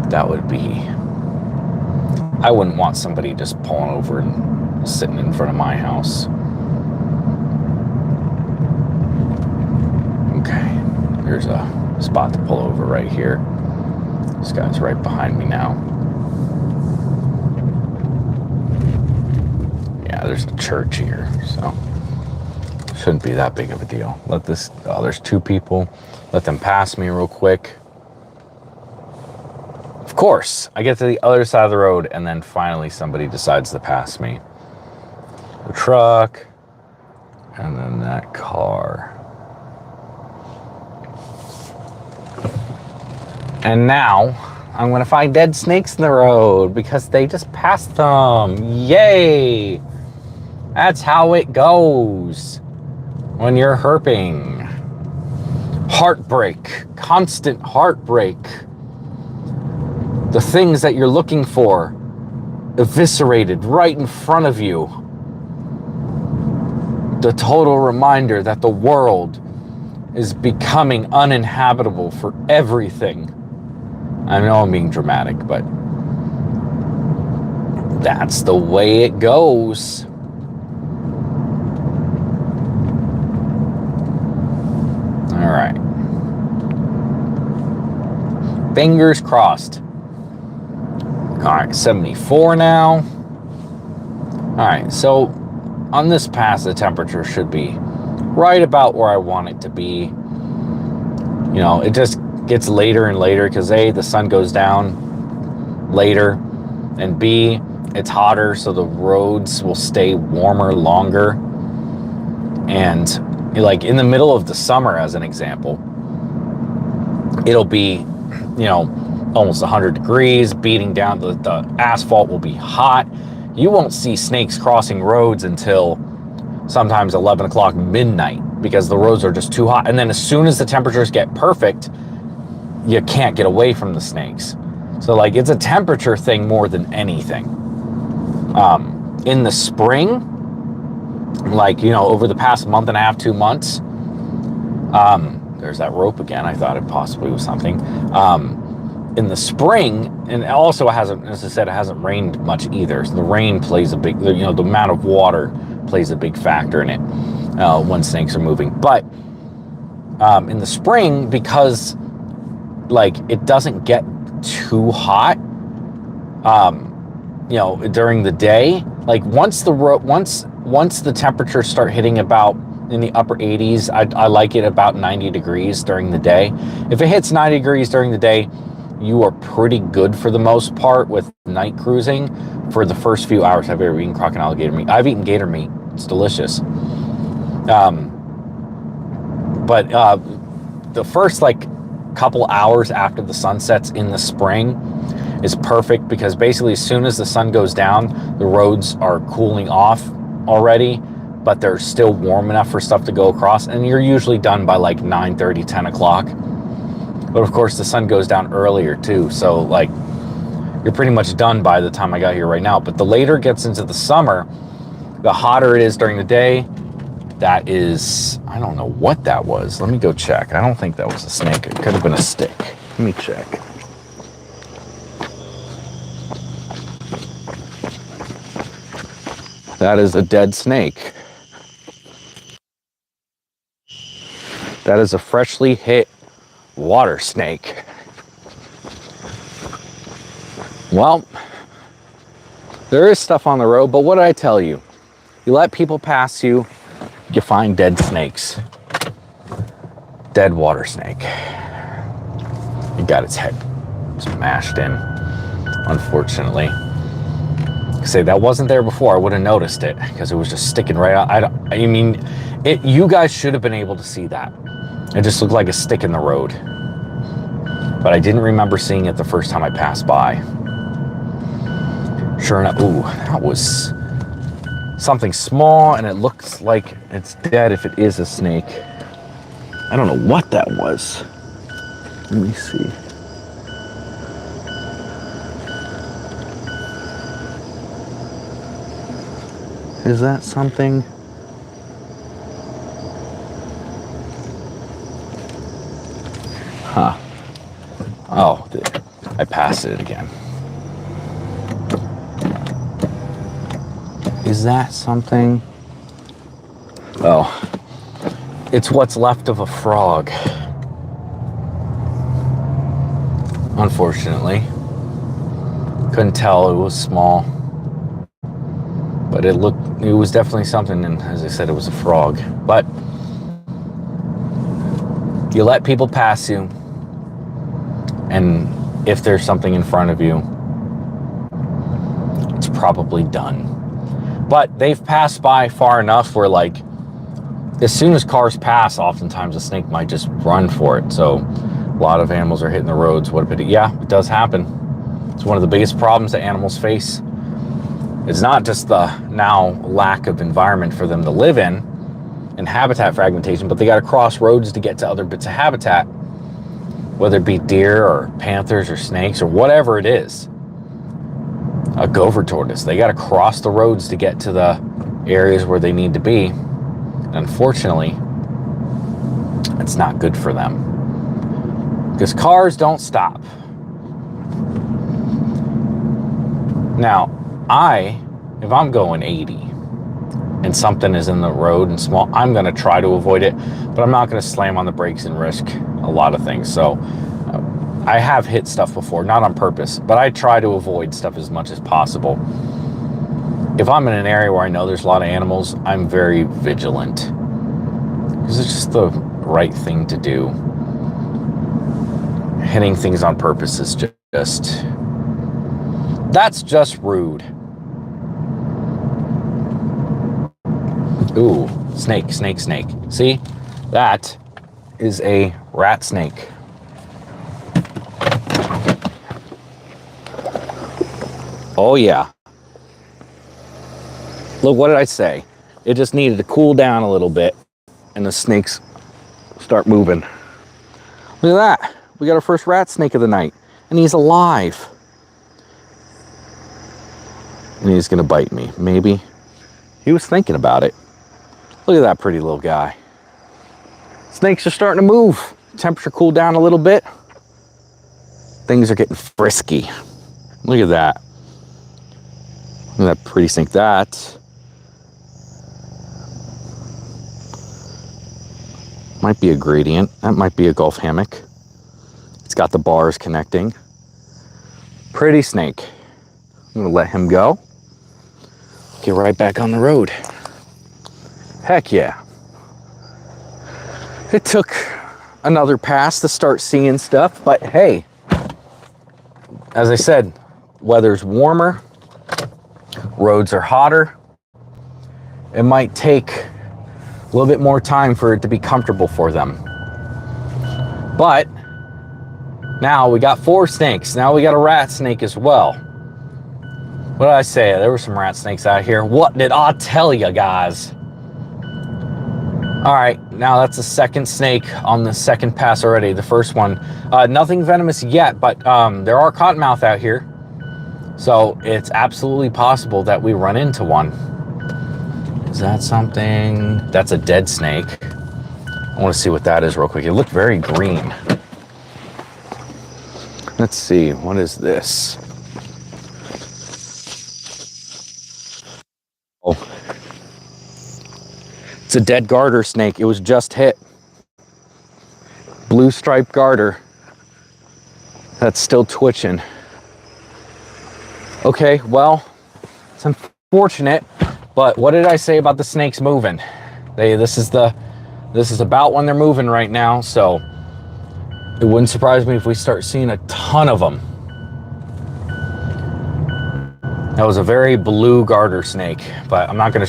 That would be... I wouldn't want somebody just pulling over and sitting in front of my house. Okay, there's a spot to pull over right here. This guy's right behind me now. Yeah, there's a church here, so shouldn't be that big of a deal. There's 2 people. Let them pass me real quick. Of course, I get to the other side of the road and then finally somebody decides to pass me. The truck, and then that car. And now I'm gonna find dead snakes in the road because they just passed them. Yay! That's how it goes when you're herping. Heartbreak, constant heartbreak. The things that you're looking for eviscerated right in front of you. The total reminder that the world is becoming uninhabitable for everything. I know I'm being dramatic, but that's the way it goes. All right. Fingers crossed All right, 74 now. All right, so on this pass, the temperature should be right about where I want it to be. You know, it just gets later and later because A, the sun goes down later, and B, it's hotter, so the roads will stay warmer longer. And like in the middle of the summer, as an example, it'll be, you know, almost 100 degrees, beating down, the asphalt will be hot. You won't see snakes crossing roads until sometimes 11 o'clock midnight because the roads are just too hot. And then as soon as the temperatures get perfect, you can't get away from the snakes. So like it's a temperature thing more than anything. In the spring, like, you know, over the past month and a half, 2 months, there's that rope again. I thought it possibly was something. In the spring, and also it hasn't, as I said, it hasn't rained much either. So the rain plays a big, you know, the amount of water plays a big factor in it when snakes are moving. But in the spring, because like it doesn't get too hot, you know, during the day, like once the temperatures start hitting about in the upper 80s, I like it about 90 degrees during the day. If it hits 90 degrees during the day, you are pretty good for the most part with night cruising for the first few hours. Have you ever eaten crocodile gator meat? I've eaten gator meat. It's delicious. But the first like couple hours after the sun sets in the spring is perfect because basically as soon as the sun goes down, the roads are cooling off already, but they're still warm enough for stuff to go across, and you're usually done by like 9:30, 10 o'clock. But of course the sun goes down earlier too, so like you're pretty much done by the time I got here right now. But the later it gets into the summer, the hotter it is during the day. That is, I don't know what that was. Let me go check. I don't think that was a snake. It could have been a stick. Let me check. That is a dead snake. That is a freshly hit water snake. Well, there is stuff on the road, but what did I tell you? You let people pass you, you find dead snakes. Dead water snake. It got its head smashed in, unfortunately. Say that wasn't there before, I would have noticed it because it was just sticking right out. I mean, you guys should have been able to see that. It just looked like a stick in the road. But I didn't remember seeing it the first time I passed by. Sure enough, ooh, that was something small, and it looks like it's dead if it is a snake. I don't know what that was. Let me see. Is that something? Huh. Oh, I passed it again. Is that something? Oh, it's what's left of a frog. Unfortunately. Couldn't tell, it was small. But it was definitely something, and as I said, it was a frog. But you let people pass you, and if there's something in front of you, it's probably done. But they've passed by far enough where, like, as soon as cars pass, oftentimes a snake might just run for it. So a lot of animals are hitting the roads. Yeah, it does happen. It's one of the biggest problems that animals face. It's not just the now lack of environment for them to live in and habitat fragmentation, but they got to cross roads to get to other bits of habitat, whether it be deer or panthers or snakes or whatever it is. A gopher tortoise, they got to cross the roads to get to the areas where they need to be. Unfortunately, it's not good for them because cars don't stop. Now, if I'm going 80 and something is in the road and small, I'm going to try to avoid it, but I'm not going to slam on the brakes and risk a lot of things. So I have hit stuff before, not on purpose, but I try to avoid stuff as much as possible. If I'm in an area where I know there's a lot of animals, I'm very vigilant. Because it's just the right thing to do. Hitting things on purpose is just... That's just rude. Ooh, snake, snake, snake. See? That is a rat snake. Oh yeah. Look, what did I say? It just needed to cool down a little bit and the snakes start moving. Look at that. We got our first rat snake of the night and he's alive. And he's gonna bite me, maybe. He was thinking about it. Look at that pretty little guy. Snakes are starting to move. Temperature cooled down a little bit. Things are getting frisky. Look at that. Look at that pretty snake. That might be a gradient. That might be a golf hammock. It's got the bars connecting. Pretty snake. I'm gonna let him go. Get right back on the road. Heck yeah. It took another pass to start seeing stuff, but hey, as I said, weather's warmer, roads are hotter. It might take a little bit more time for it to be comfortable for them. But now we got 4 snakes. Now we got a rat snake as well. What did I say? There were some rat snakes out here. What did I tell you guys? All right, now that's the second snake on the second pass already. The first one, nothing venomous yet, but there are cottonmouth out here. So it's absolutely possible that we run into one. Is that something? That's a dead snake. I want to see what that is real quick. It looked very green. Let's see, what is this? Oh, it's a dead garter snake. It was just hit. Blue striped garter. That's still twitching. Okay, well, it's unfortunate, but what did I say about the snakes moving? This is about when they're moving right now, so it wouldn't surprise me if we start seeing a ton of them. That was a very blue garter snake, but I'm not gonna,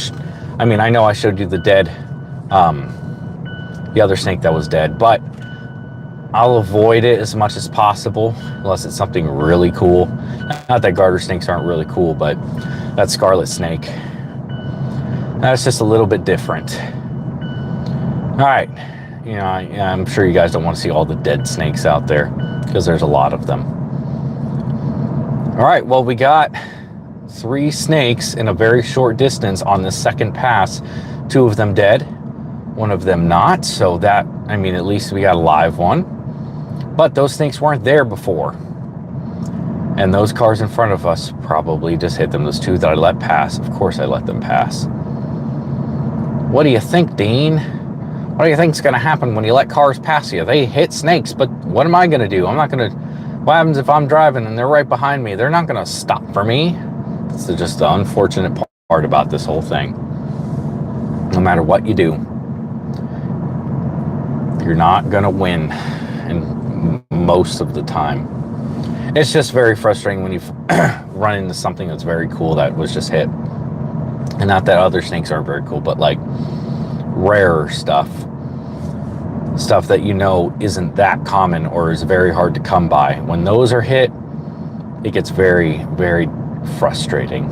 I mean, I know I showed you the dead, the other snake that was dead, but I'll avoid it as much as possible, unless it's something really cool. Not that garter snakes aren't really cool, but that scarlet snake, that's just a little bit different. All right, you know, I'm sure you guys don't want to see all the dead snakes out there, because there's a lot of them. All right, well, we got 3 snakes in a very short distance on the second pass. 2 of them dead, 1 of them not. So that, I mean, at least we got a live one. But those snakes weren't there before. And those cars in front of us probably just hit them. Those 2 that I let pass. Of course I let them pass. What do you think, Dean? What do you think's gonna happen when you let cars pass you? They hit snakes, but what am I gonna do? I'm not gonna, what happens if I'm driving and they're right behind me? They're not gonna stop for me. It's just the unfortunate part about this whole thing. No matter what you do, you're not gonna win, and most of the time. It's just very frustrating when you run into something that's very cool that was just hit. And not that other snakes aren't very cool, but like rarer stuff. Stuff that you know isn't that common or is very hard to come by. When those are hit, it gets very, very frustrating.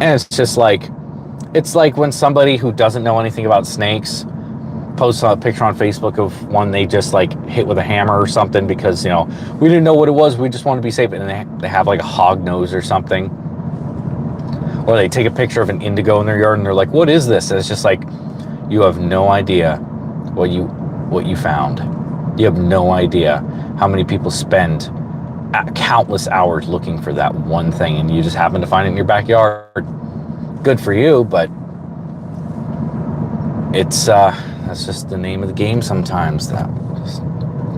And it's just like, it's like when somebody who doesn't know anything about snakes posts a picture on Facebook of one they just like hit with a hammer or something because, you know, we didn't know what it was, we just wanted to be safe, and they have like a hog nose or something. Or they take a picture of an indigo in their yard and they're like, what is this? And it's just like, you have no idea what you found. You have no idea how many people spend countless hours looking for that one thing, and you just happen to find it in your backyard. Good for you, but it's that's just the name of the game sometimes. That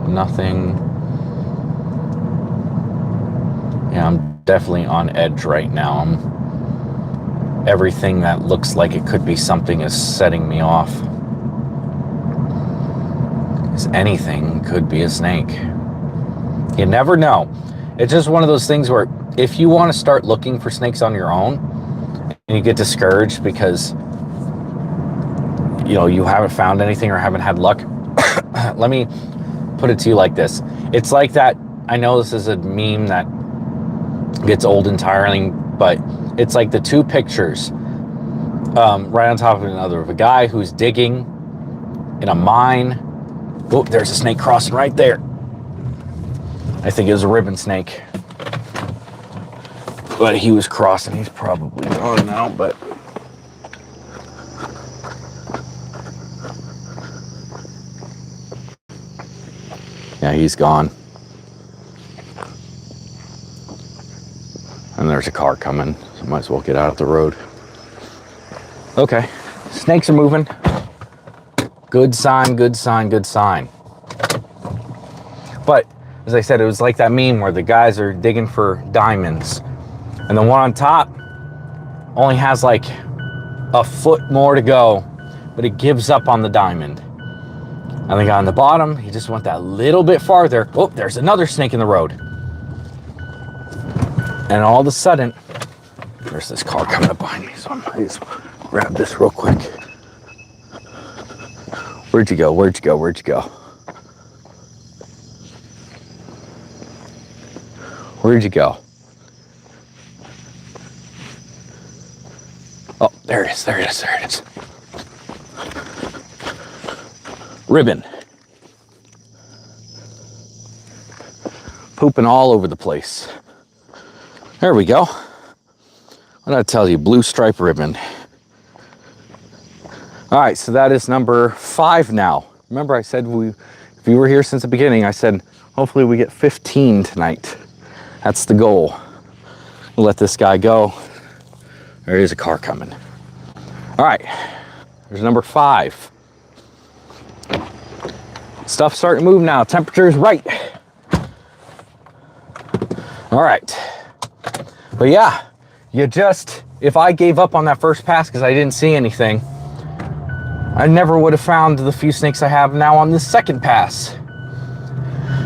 Nothing. Yeah, I'm definitely on edge right now. Everything that looks like it could be something is setting me off. Because anything could be a snake. You never know. It's just one of those things where if you want to start looking for snakes on your own and you get discouraged because you haven't found anything or haven't had luck, let me put it to you like this. It's like that. I know this is a meme that gets old and tiring, but it's like the two pictures right on top of another of a guy who's digging in a mine. Oh, there's a snake crossing right there. I think it was a ribbon snake, but he was crossing. He's probably gone now, but yeah, he's gone. And there's a car coming, so might as well get out of the road. Okay, snakes are moving. Good sign, good sign, good sign. But as I said, it was like that meme where the guys are digging for diamonds, and the one on top only has like a foot more to go, but it gives up on the diamond. And the guy on the bottom, he just went that little bit farther. Oh, there's another snake in the road. And all of a sudden, there's this car coming up behind me, so I might just grab this real quick. Where'd you go? Where'd you go? Where'd you go? Where'd you go? Oh, there it is, there it is, there it is. Ribbon. Pooping all over the place. There we go. What did I tell you? Blue stripe ribbon. All right, so that is number 5 now. Remember I said if you were here since the beginning, I said hopefully we get 15 tonight. That's the goal. We'll let this guy go. There is a car coming. All right, there's number 5. Stuff's starting to move now. Temperature is right. All right. But yeah, if I gave up on that first pass because I didn't see anything, I never would have found the few snakes I have now on this second pass.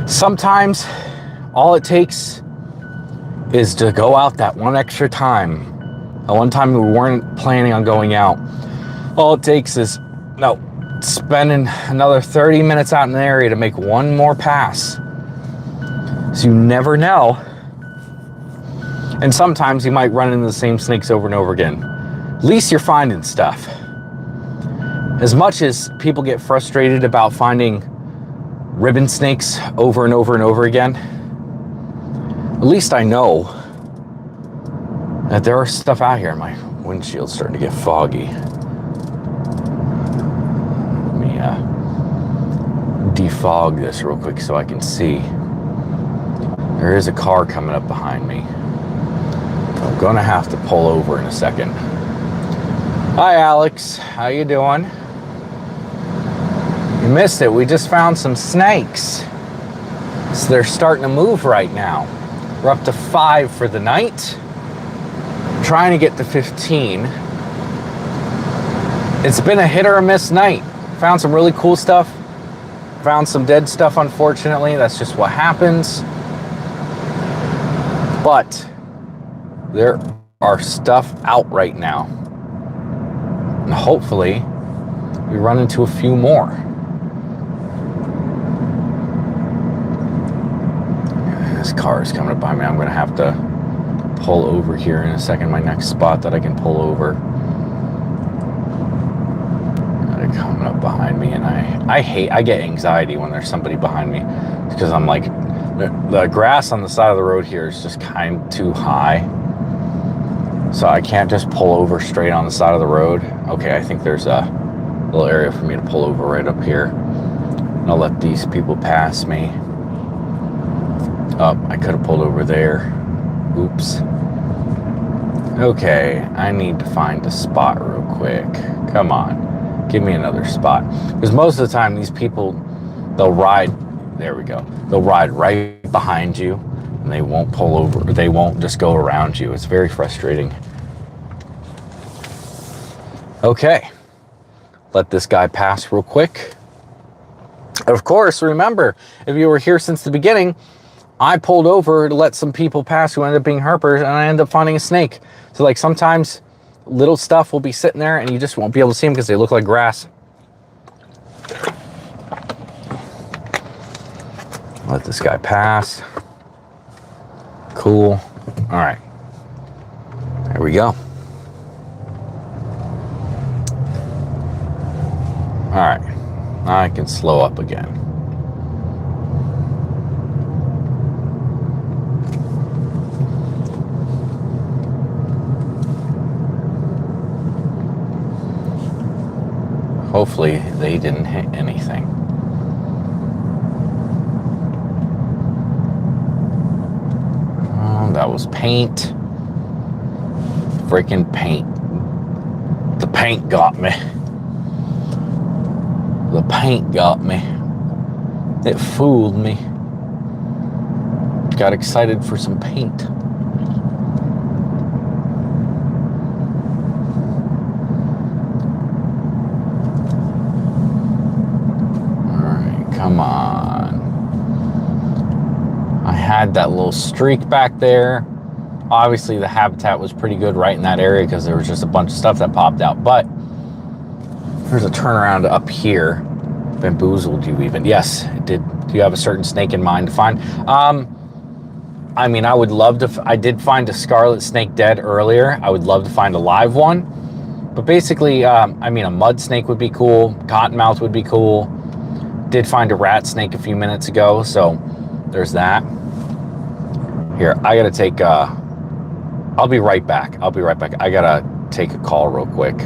Sometimes all it takes is to go out that one extra time. At one time we weren't planning on going out. All it takes is spending another 30 minutes out in the area to make one more pass. So you never know. And sometimes you might run into the same snakes over and over again. At least you're finding stuff. As much as people get frustrated about finding ribbon snakes over and over and over again, at least I know that there are stuff out here. My windshield's starting to get foggy. Let me defog this real quick so I can see. There is a car coming up behind me. I'm gonna have to pull over in a second. Hi Alex, how you doing? You missed it, we just found some snakes. So they're starting to move right now. We're up to 5 for the night. Trying to get to 15. It's been a hit or a miss night. Found some really cool stuff. Found some dead stuff, unfortunately. That's just what happens. But there are stuff out right now. And hopefully we run into a few more. This car is coming up behind me. I'm going to have to pull over here in a second. My next spot that I can pull over. Got it coming up behind me, and I get anxiety when there's somebody behind me because I'm like, the grass on the side of the road here is just kind of too high. So I can't just pull over straight on the side of the road. Okay, I think there's a little area for me to pull over right up here. And I'll let these people pass me. Oh, I could have pulled over there. Oops. Okay, I need to find a spot real quick. Come on, give me another spot. Because most of the time these people, they'll ride there we go. They'll ride right behind you, and they won't pull over. They won't just go around you. It's very frustrating. Okay, let this guy pass real quick. Of course, remember, if you were here since the beginning, I pulled over to let some people pass who ended up being herpers, and I ended up finding a snake. So like sometimes little stuff will be sitting there and you just won't be able to see them because they look like grass. Let this guy pass. Cool. All right. There we go. All right. I can slow up again. Hopefully they didn't hit anything. Oh, that was paint. Freaking paint. The paint got me. The paint got me. It fooled me. Got excited for some paint. Come on. I had that little streak back there. Obviously the habitat was pretty good right in that area because there was just a bunch of stuff that popped out. But there's a turnaround up here. Bamboozled you even. Yes, it did. Do you have a certain snake in mind to find? I mean, I would love to. I did find a scarlet snake dead earlier. I would love to find a live one. But basically, I mean, a mud snake would be cool. Cottonmouth would be cool. Did find a rat snake a few minutes ago, so there's that. Here, I gotta take I'll be right back. I gotta take a call real quick.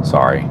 Sorry.